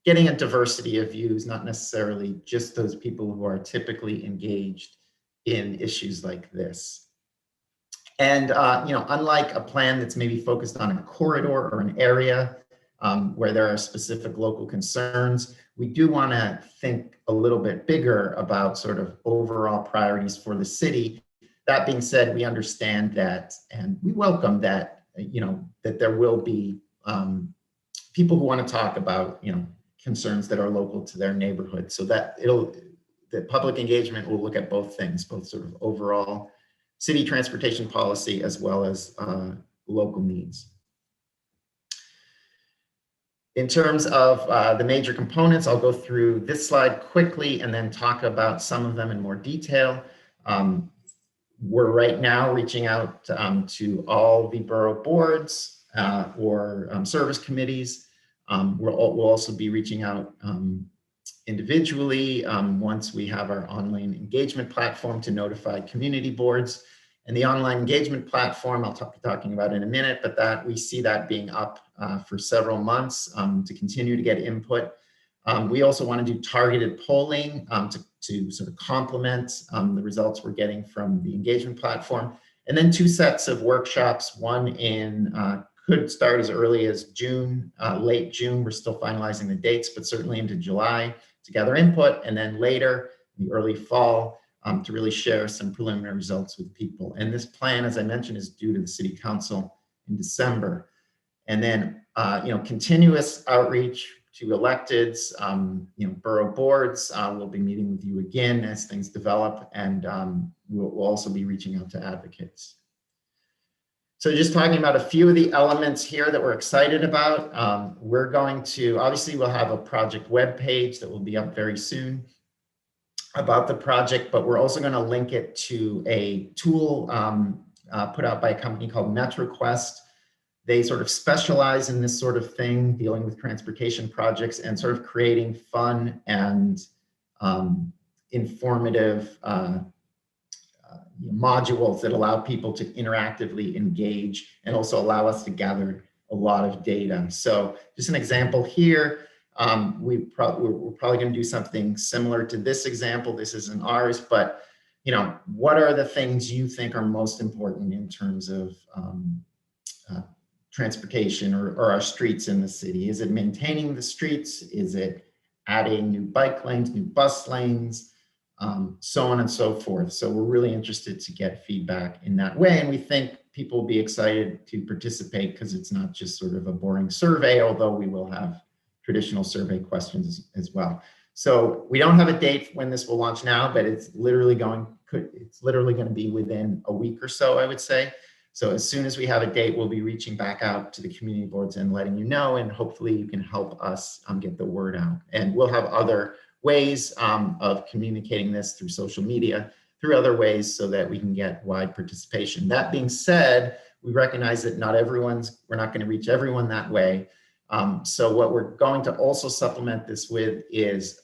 getting a diversity of views, not necessarily just those people who are typically engaged in issues like this. And unlike a plan that's maybe focused on a corridor or an area where there are specific local concerns, we do want to think a little bit bigger about sort of overall priorities for the city. That being said, we understand that, and we welcome that, that there will be people who want to talk about, concerns that are local to their neighborhood. So that the public engagement will look at both things, both sort of overall city transportation policy as well as local needs. In terms of the major components, I'll go through this slide quickly and then talk about some of them in more detail. We're right now reaching out to all the borough boards or service committees. We'll also be reaching out individually once we have our online engagement platform to notify community boards. And the online engagement platform, I'll be talking about in a minute, but we see that being up for several months to continue to get input. We also want to do targeted polling to sort of complement the results we're getting from the engagement platform. And then 2 sets of workshops, one could start as early as June, late June. We're still finalizing the dates, but certainly into July to gather input. And then later, in the early fall, to really share some preliminary results with people. And this plan, as I mentioned, is due to the City Council in December. And then, continuous outreach to electeds, borough boards. We'll be meeting with you again as things develop, and we'll also be reaching out to advocates. So just talking about a few of the elements here that we're excited about. We're going to, obviously we'll have a project webpage that will be up very soon about the project, but we're also going to link it to a tool put out by a company called MetroQuest. They sort of specialize in this sort of thing, dealing with transportation projects and sort of creating fun and informative modules that allow people to interactively engage and also allow us to gather a lot of data. So just an example here, we're probably going to do something similar to this example. This isn't ours, but what are the things you think are most important in terms of transportation or our streets in the city? Is it maintaining the streets? Is it adding new bike lanes, new bus lanes, so on and so forth? So we're really interested to get feedback in that way. And we think people will be excited to participate because it's not just sort of a boring survey, although we will have traditional survey questions as well. So we don't have a date when this will launch now, but it's literally going to be within a week or so, I would say. So as soon as we have a date, we'll be reaching back out to the community boards and letting you know, and hopefully you can help us get the word out. And we'll have other ways of communicating this through social media, through other ways, so that we can get wide participation. That being said, we recognize that we're not going to reach everyone that way. So what we're going to also supplement this with is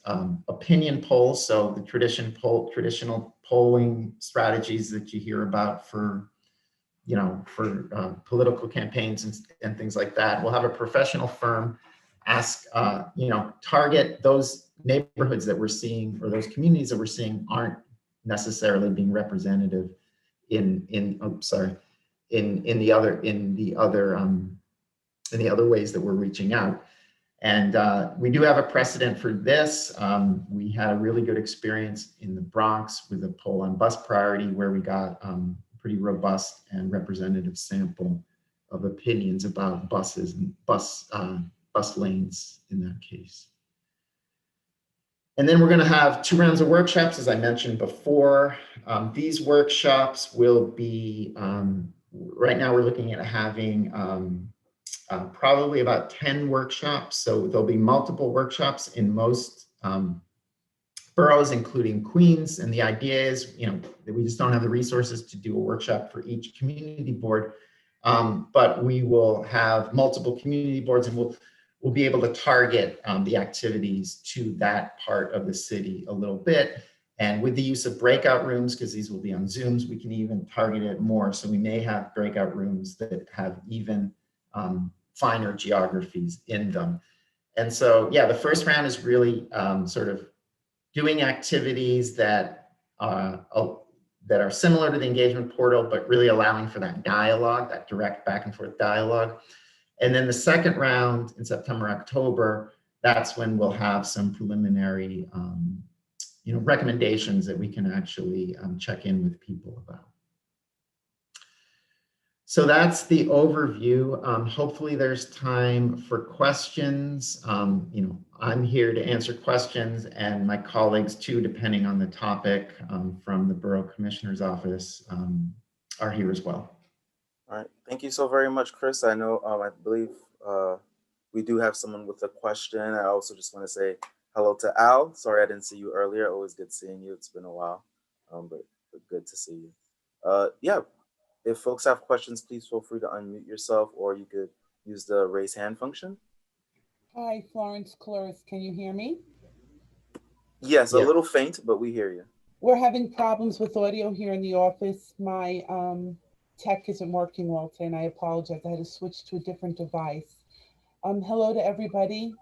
opinion polls. So the traditional polling strategies that you hear about for political campaigns and things like that. We'll have a professional firm target those neighborhoods that we're seeing, or those communities that we're seeing aren't necessarily being representative in the other ways that we're reaching out. And we do have a precedent for this. We had a really good experience in the Bronx with a poll on bus priority, where we got pretty robust and representative sample of opinions about buses and bus lanes in that case. And then we're going to have 2 rounds of workshops, as I mentioned before. These workshops will be, right now we're looking at having probably about 10 workshops. So there'll be multiple workshops in most boroughs, including Queens. And the idea is, that we just don't have the resources to do a workshop for each community board, but we will have multiple community boards, and we'll be able to target the activities to that part of the city a little bit. And with the use of breakout rooms, because these will be on Zooms, we can even target it more. So we may have breakout rooms that have even finer geographies in them. And so, yeah, the first round is really sort of doing activities that are similar to the engagement portal, but really allowing for that dialogue, that direct back and forth dialogue. And then the second round in September, October, that's when we'll have some preliminary recommendations that we can actually check in with people about. So that's the overview. Hopefully there's time for questions. I'm here to answer questions, and my colleagues too, depending on the topic, from the Borough Commissioner's Office are here as well. All right, thank you so very much, Chris. I know, I believe we do have someone with a question. I also just want to say hello to Al. Sorry I didn't see you earlier. Always good seeing you. It's been a while, but good to see you. Yeah, if folks have questions, please feel free to unmute yourself, or you could use the raise hand function. Hi, Florence Clores. Can you hear me? Yes, a little faint, but we hear you. We're having problems with audio here in the office. My tech isn't working well today, and I apologize. I had to switch to a different device. Hello to everybody.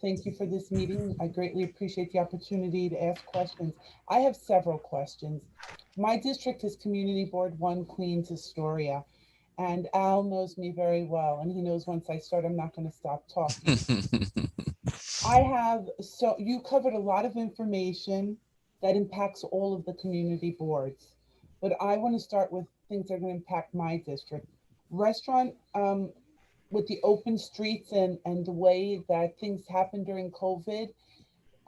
Thank you for this meeting. I greatly appreciate the opportunity to ask questions. I have several questions. My district is Community Board 1, Queens, Astoria, and Al knows me very well, and he knows once I start, I'm not going to stop talking. So you covered a lot of information that impacts all of the community boards. But I want to start with things that are going to impact my district. Restaurant, with the open streets and the way that things happened during COVID,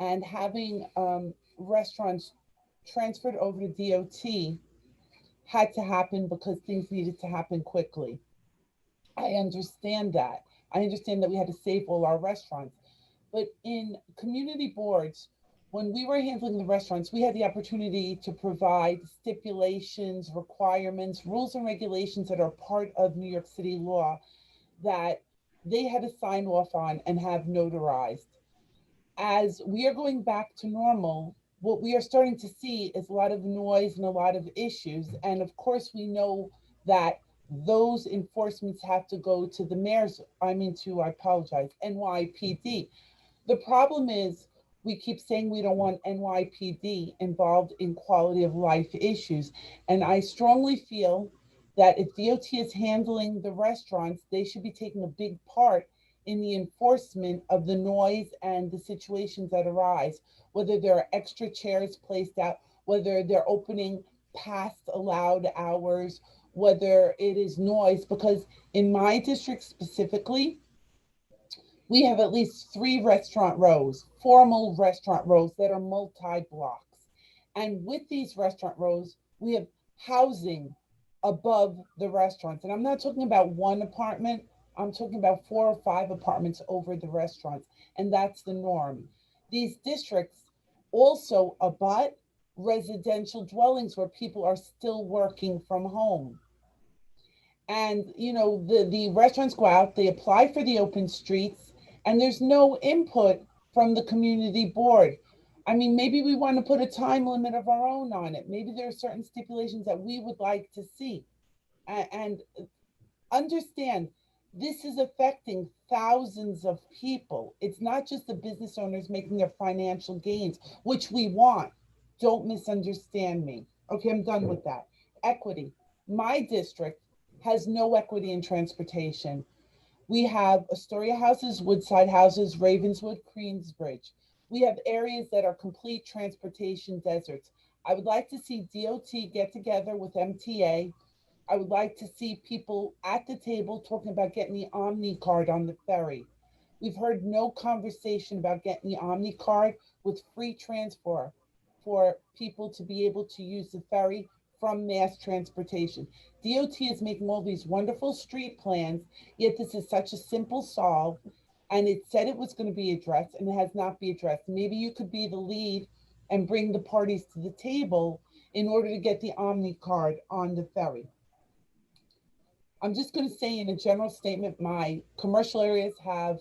and having restaurants transferred over to DOT had to happen because things needed to happen quickly. I understand that. I understand that we had to save all our restaurants. But in community boards, when we were handling the restaurants, we had the opportunity to provide stipulations, requirements, rules and regulations that are part of New York City law that they had to sign off on and have notarized. As we are going back to normal, what we are starting to see is a lot of noise and a lot of issues. And of course, we know that those enforcements have to go to the NYPD. The problem is we keep saying we don't want NYPD involved in quality of life issues. And I strongly feel that if DOT is handling the restaurants, they should be taking a big part in the enforcement of the noise and the situations that arise, whether there are extra chairs placed out, whether they're opening past allowed hours, whether it is noise, because in my district specifically, we have at least 3 restaurant rows, formal restaurant rows that are multi-blocks. And with these restaurant rows, we have housing above the restaurants. And I'm not talking about one apartment, I'm talking about 4 or 5 apartments over the restaurants. And that's the norm. These districts also abut residential dwellings where people are still working from home. And the restaurants go out, they apply for the open streets, and there's no input from the community board. I mean, maybe we want to put a time limit of our own on it. Maybe there are certain stipulations that we would like to see. And understand, this is affecting thousands of people. It's not just the business owners making their financial gains, which we want. Don't misunderstand me. Okay, I'm done with that. Equity. My district has no equity in transportation. We have Astoria houses, Woodside houses, Ravenswood, Queensbridge. We have areas that are complete transportation deserts. I would like to see DOT get together with MTA. I would like to see people at the table talking about getting the Omni card on the ferry. We've heard no conversation about getting the Omni card with free transfer for people to be able to use the ferry from mass transportation. DOT is making all these wonderful street plans, yet this is such a simple solve, and it said it was going to be addressed, and it has not been addressed. Maybe you could be the lead and bring the parties to the table in order to get the Omni card on the ferry. I'm just going to say in a general statement, my commercial areas have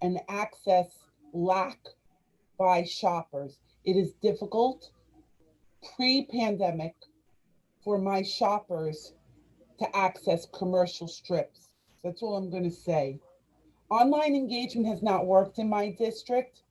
an access lack by shoppers. It is difficult pre-pandemic for my shoppers to access commercial strips. That's all I'm going to say. Online engagement has not worked in my district.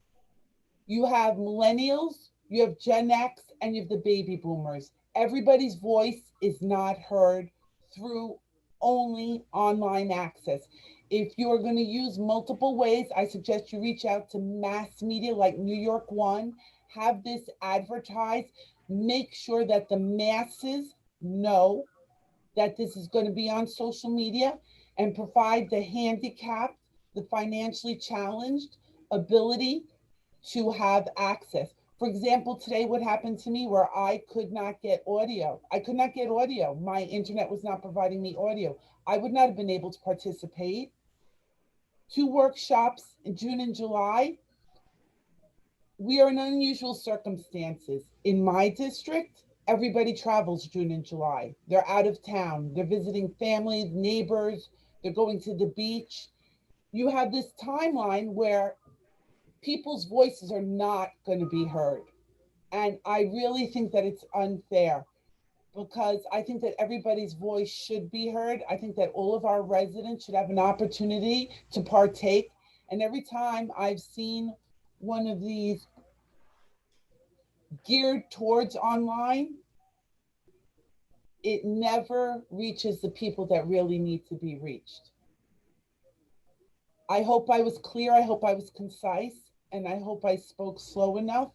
You have millennials, you have Gen X, and you have the baby boomers. Everybody's voice is not heard through only online access. If you are going to use multiple ways, I suggest you reach out to mass media like New York One, have this advertised, make sure that the masses know that this is going to be on social media, and provide the handicapped, the financially challenged ability to have access. For example, today what happened to me where I could not get audio. I could not get audio. My internet was not providing me audio. I would not have been able to participate. 2 workshops in June and July. We are in unusual circumstances. In my district, everybody travels June and July. They're out of town. They're visiting family, neighbors. They're going to the beach. You have this timeline where people's voices are not going to be heard. And I really think that it's unfair, because I think that everybody's voice should be heard. I think that all of our residents should have an opportunity to partake. And every time I've seen one of these geared towards online, it never reaches the people that really need to be reached. I hope I was clear. I hope I was concise. And I hope I spoke slow enough.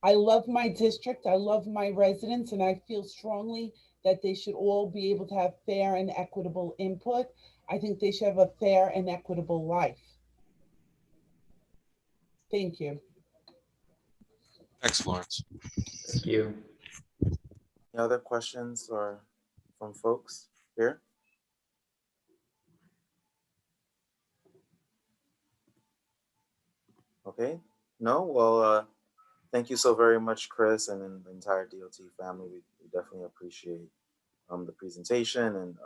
I love my district. I love my residents, and I feel strongly that they should all be able to have fair and equitable input. I think they should have a fair and equitable life. Thank you. Thanks, Florence. Thank you. Any other questions or from folks here? Okay, no, well, thank you so very much, Chris, and then the entire DOT family. We definitely appreciate the presentation, and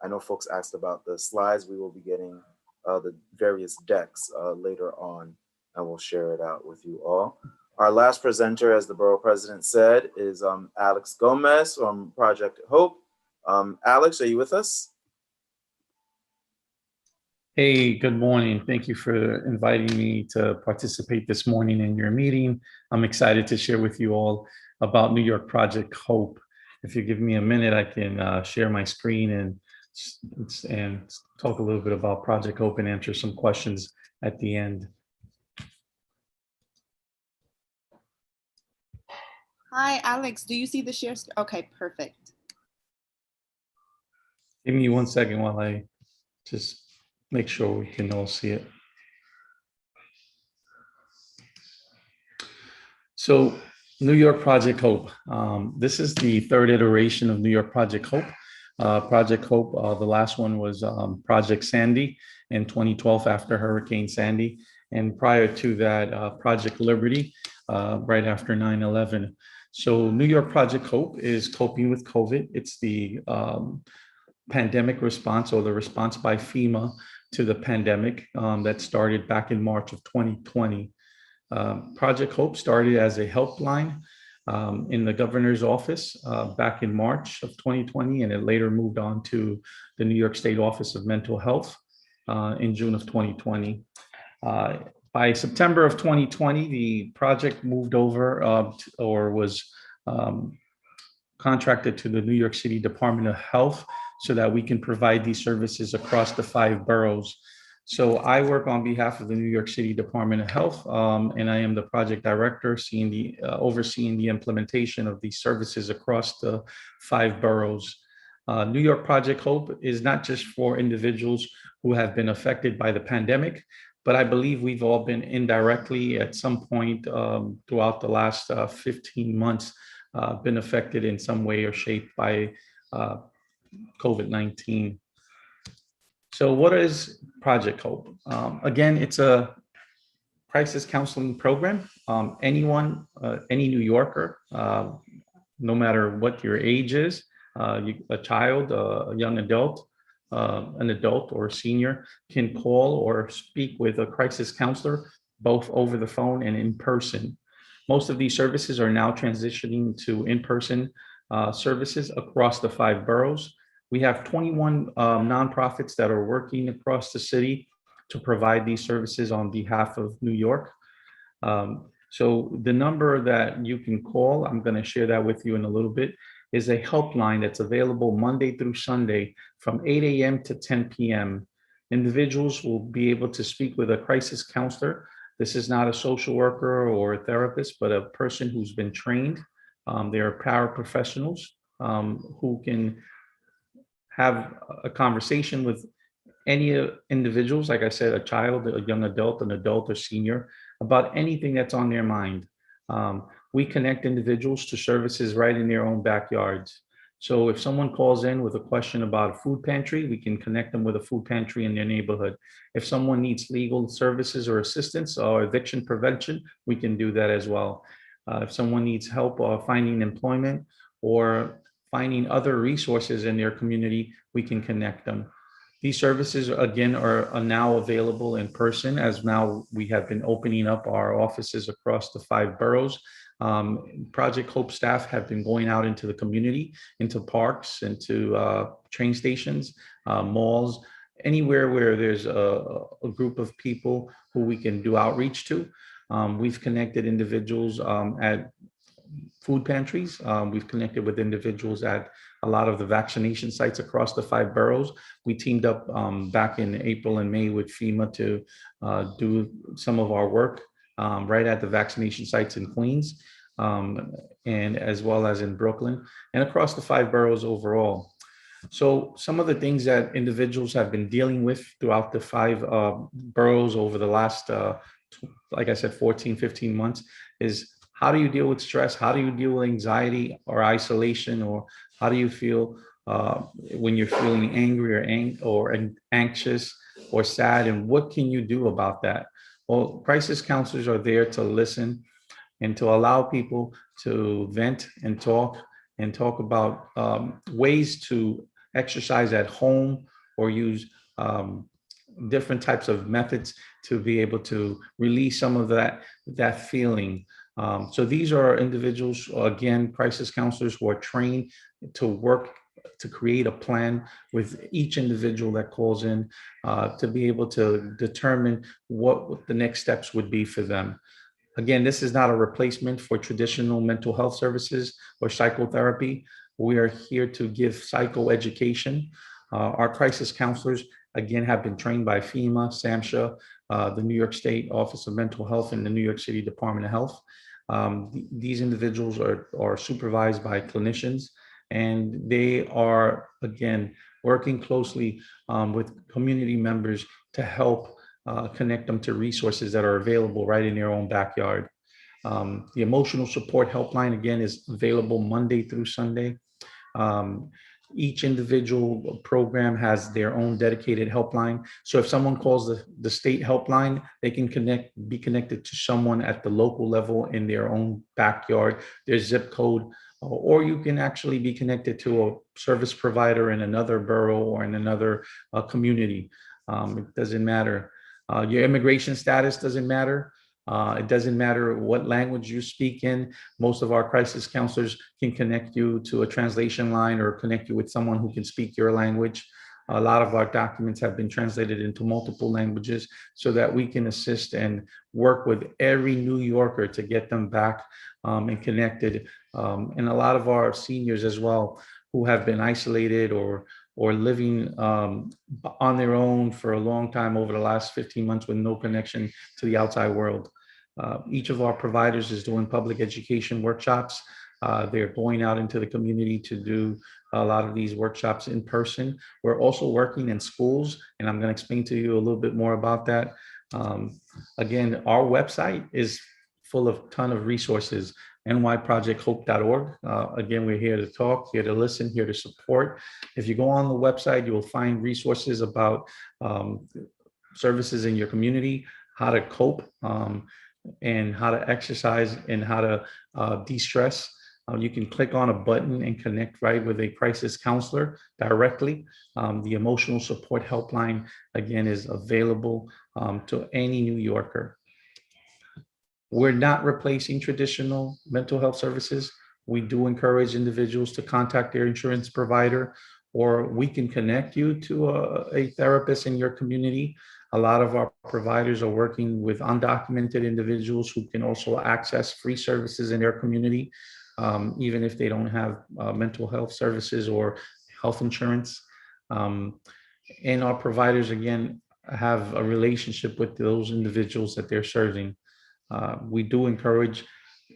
I know folks asked about the slides. We will be getting the various decks later on, and we'll share it out with you all. Our last presenter, as the borough president said, is Alex Gomez from Project Hope. Alex, are you with us? Hey, good morning. Thank you for inviting me to participate this morning in your meeting. I'm excited to share with you all about New York Project Hope. If you give me a minute, I can share my screen and talk a little bit about Project Hope and answer some questions at the end. Hi, Alex. Do you see the share? Okay, perfect. Give me 1 second while I just make sure we can all see it. So New York Project Hope. This is the third iteration of New York Project Hope. Project Hope, the last one was Project Sandy in 2012 after Hurricane Sandy. And prior to that, Project Liberty, right after 9/11. So New York Project Hope is coping with COVID. It's the pandemic response, or the response by FEMA to the pandemic that started back in March of 2020. Project Hope started as a helpline in the governor's office back in March of 2020, and it later moved on to the New York State Office of Mental Health in June of 2020. By September of 2020, the project moved over or was contracted to the New York City Department of Health so that we can provide these services across the 5 boroughs. So I work on behalf of the New York City Department of Health, and I am the project director overseeing the implementation of these services across the 5 boroughs. New York Project Hope is not just for individuals who have been affected by the pandemic, but I believe we've all been indirectly at some point throughout the last 15 months been affected in some way or shape by COVID-19. So what is Project Hope? Again, it's a crisis counseling program. Anyone, any New Yorker, no matter what your age is, a child, a young adult, an adult or a senior can call or speak with a crisis counselor, both over the phone and in person. Most of these services are now transitioning to in-person services across the 5 boroughs. We have 21 nonprofits that are working across the city to provide these services on behalf of New York. So the number that you can call, I'm going to share that with you in a little bit, is a helpline that's available Monday through Sunday from 8 a.m. to 10 p.m. Individuals will be able to speak with a crisis counselor. This is not a social worker or a therapist, but a person who's been trained. They are paraprofessionals who can have a conversation with any individuals, like I said, a child, a young adult, an adult, or senior, about anything that's on their mind. We connect individuals to services right in their own backyards. So if someone calls in with a question about a food pantry, we can connect them with a food pantry in their neighborhood. If someone needs legal services or assistance or eviction prevention, we can do that as well. If someone needs help finding employment or finding other resources in their community, we can connect them. These services, again, are now available in person, as now we have been opening up our offices across the 5 boroughs. Project Hope staff have been going out into the community, into parks, into train stations, malls, anywhere where there's a group of people who we can do outreach to. We've connected individuals at food pantries. We've connected with individuals at a lot of the vaccination sites across the 5 boroughs. We teamed up back in April and May with FEMA to do some of our work right at the vaccination sites in Queens, and as well as in Brooklyn and across the 5 boroughs overall. So some of the things that individuals have been dealing with throughout the 5 boroughs over the last, like I said, 14, 15 months is, how do you deal with stress? How do you deal with anxiety or isolation? Or how do you feel when you're feeling angry or anxious or sad? And what can you do about that? Well, crisis counselors are there to listen and to allow people to vent and talk about ways to exercise at home or use different types of methods to be able to release some of that feeling. So these are individuals, again, crisis counselors who are trained to work to create a plan with each individual that calls in to be able to determine what the next steps would be for them. Again, this is not a replacement for traditional mental health services or psychotherapy. We are here to give psychoeducation. Our crisis counselors, again, have been trained by FEMA, SAMHSA, the New York State Office of Mental Health, and the New York City Department of Health. These individuals are supervised by clinicians, and they are, again, working closely with community members to help connect them to resources that are available right in their own backyard. The emotional support helpline, again, is available Monday through Sunday. Each individual program has their own dedicated helpline. So if someone calls the state helpline, they can be connected to someone at the local level in their own backyard, their zip code, or you can actually be connected to a service provider in another borough or in another community. It doesn't matter. Your immigration status doesn't matter. It doesn't matter what language you speak in. Most of our crisis counselors can connect you to a translation line or connect you with someone who can speak your language. A lot of our documents have been translated into multiple languages so that we can assist and work with every New Yorker to get them back and connected. And a lot of our seniors as well who have been isolated or living on their own for a long time over the last 15 months with no connection to the outside world. Each of our providers is doing public education workshops. They're going out into the community to do a lot of these workshops in person. We're also working in schools, and I'm going to explain to you a little bit more about that. Again, our website is full of a ton of resources, nyprojecthope.org. Again, we're here to talk, here to listen, here to support. If you go on the website, you will find resources about services in your community, how to cope, and how to exercise and how to de-stress. You can click on a button and connect right with a crisis counselor directly. The emotional support helpline, again, is available to any New Yorker. We're not replacing traditional mental health services. We do encourage individuals to contact their insurance provider, or we can connect you to a therapist in your community. A lot of our providers are working with undocumented individuals who can also access free services in their community, even if they don't have mental health services or health insurance. And our providers, again, have a relationship with those individuals that they're serving. We do encourage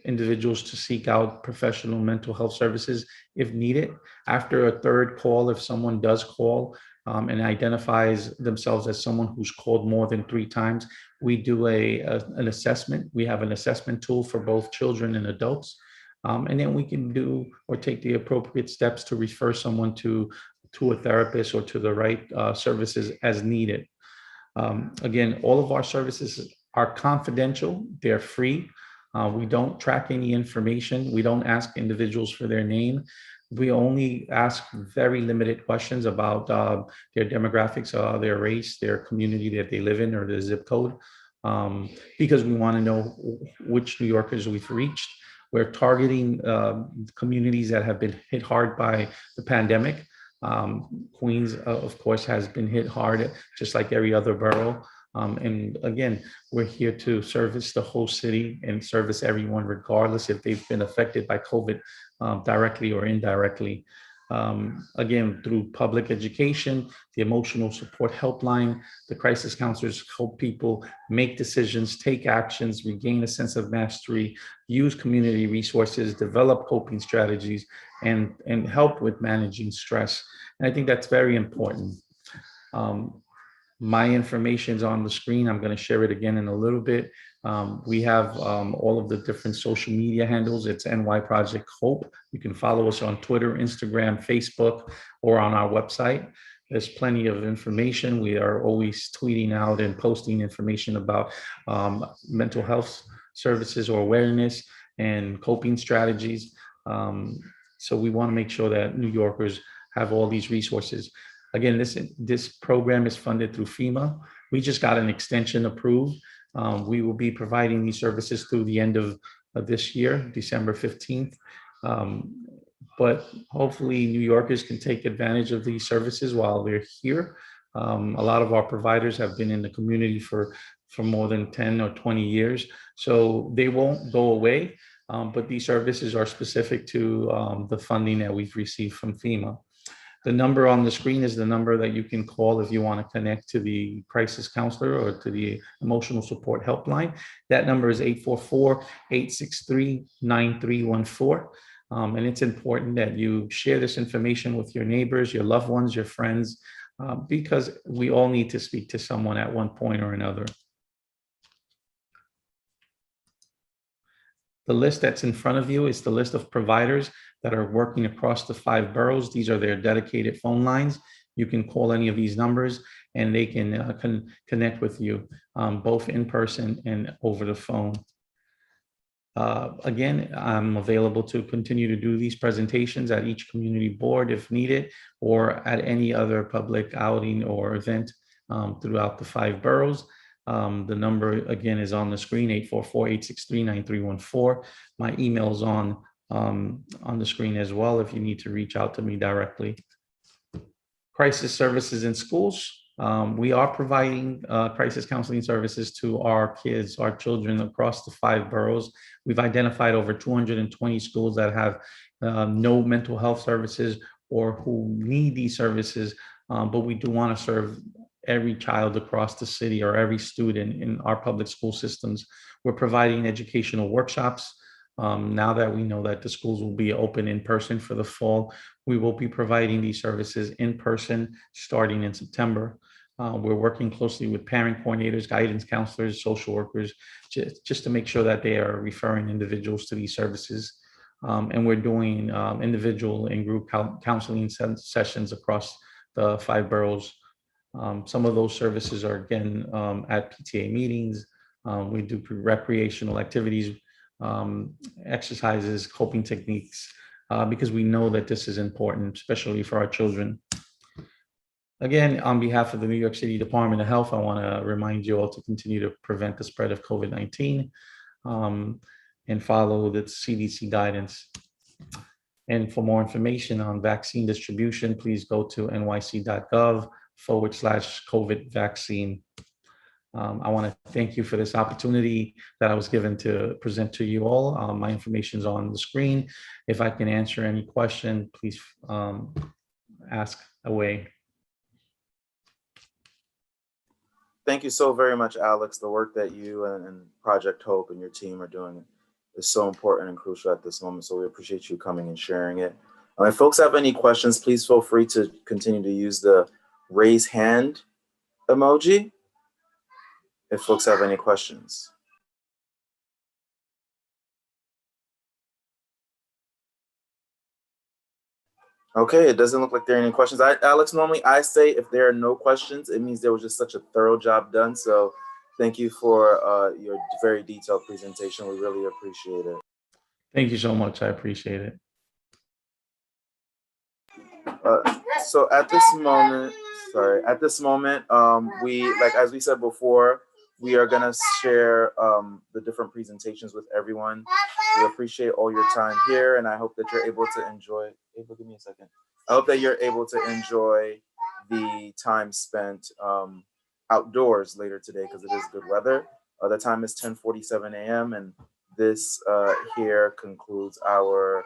individuals to seek out professional mental health services if needed. After a third call, if someone does call and identifies themselves as someone who's called more than 3 times, we do an assessment. We have an assessment tool for both children and adults. And then we can do or take the appropriate steps to refer someone to a therapist or to the right services as needed. Again, all of our services are confidential, they're free. We don't track any information. We don't ask individuals for their name. We only ask very limited questions about their demographics, their race, their community that they live in, or their zip code, because we want to know which New Yorkers we've reached. We're targeting communities that have been hit hard by the pandemic. Queens, of course, has been hit hard, just like every other borough. And again, we're here to service the whole city and service everyone, regardless if they've been affected by COVID directly or indirectly. again, through public education, the emotional support helpline, the crisis counselors help people make decisions, take actions, regain a sense of mastery, use community resources, develop coping strategies, and help with managing stress. And I think that's very important. My information is on the screen. I'm going to share it again in a little bit. We have all of the different social media handles. It's NY Project Hope. You can follow us on Twitter, Instagram, Facebook, or on our website. There's plenty of information. We are always tweeting out and posting information about mental health services or awareness and coping strategies. So we want to make sure that New Yorkers have all these resources. Again, this program is funded through FEMA. We just got an extension approved. We will be providing these services through the end of this year, December 15th. But hopefully New Yorkers can take advantage of these services while they're here. A lot of our providers have been in the community for more than 10 or 20 years, so they won't go away. But these services are specific to the funding that we've received from FEMA. The number on the screen is the number that you can call if you want to connect to the crisis counselor or to the emotional support helpline. That number is 844-863-9314. And it's important that you share this information with your neighbors, your loved ones, your friends, because we all need to speak to someone at one point or another. The list that's in front of you is the list of providers that are working across the 5 boroughs. These are their dedicated phone lines. You can call any of these numbers and they can connect with you, both in person and over the phone. Again, I'm available to continue to do these presentations at each community board if needed, or at any other public outing or event throughout the 5 boroughs. The number again is on the screen, 844-863-9314. My email is on the screen as well if you need to reach out to me directly. Crisis services in schools. We are providing crisis counseling services to our kids, our children across the 5 boroughs. We've identified over 220 schools that have no mental health services or who need these services, but we do want to serve every child across the city or every student in our public school systems. We're providing educational workshops. Now that we know that the schools will be open in person for the fall, we will be providing these services in person starting in September. We're working closely with parent coordinators, guidance counselors, social workers, just to make sure that they are referring individuals to these services. And we're doing individual and group counseling sessions across the 5 boroughs. Some of those services are, again, at PTA meetings. We do recreational activities, exercises, coping techniques, because we know that this is important, especially for our children. Again, on behalf of the New York City Department of Health, I want to remind you all to continue to prevent the spread of COVID-19 and follow the CDC guidance. And for more information on vaccine distribution, please go to nyc.gov/COVID vaccine. I want to thank you for this opportunity that I was given to present to you all. My information is on the screen. If I can answer any question, please ask away. Thank you so very much, Alex. The work that you and Project Hope and your team are doing is so important and crucial at this moment. So we appreciate you coming and sharing it. If folks have any questions, please feel free to continue to use the raise hand emoji if folks have any questions. Okay, it doesn't look like there are any questions. Alex, normally I say if there are no questions, it means there was just such a thorough job done. So thank you for your very detailed presentation. We really appreciate it. Thank you so much. I appreciate it. So at this moment, as we said before, we are gonna share the different presentations with everyone. We appreciate all your time here, and I hope that you're able to enjoy. Ava, give me a second. I hope that you're able to enjoy the time spent outdoors later today because it is good weather. The time is 10:47 a.m. and this here concludes our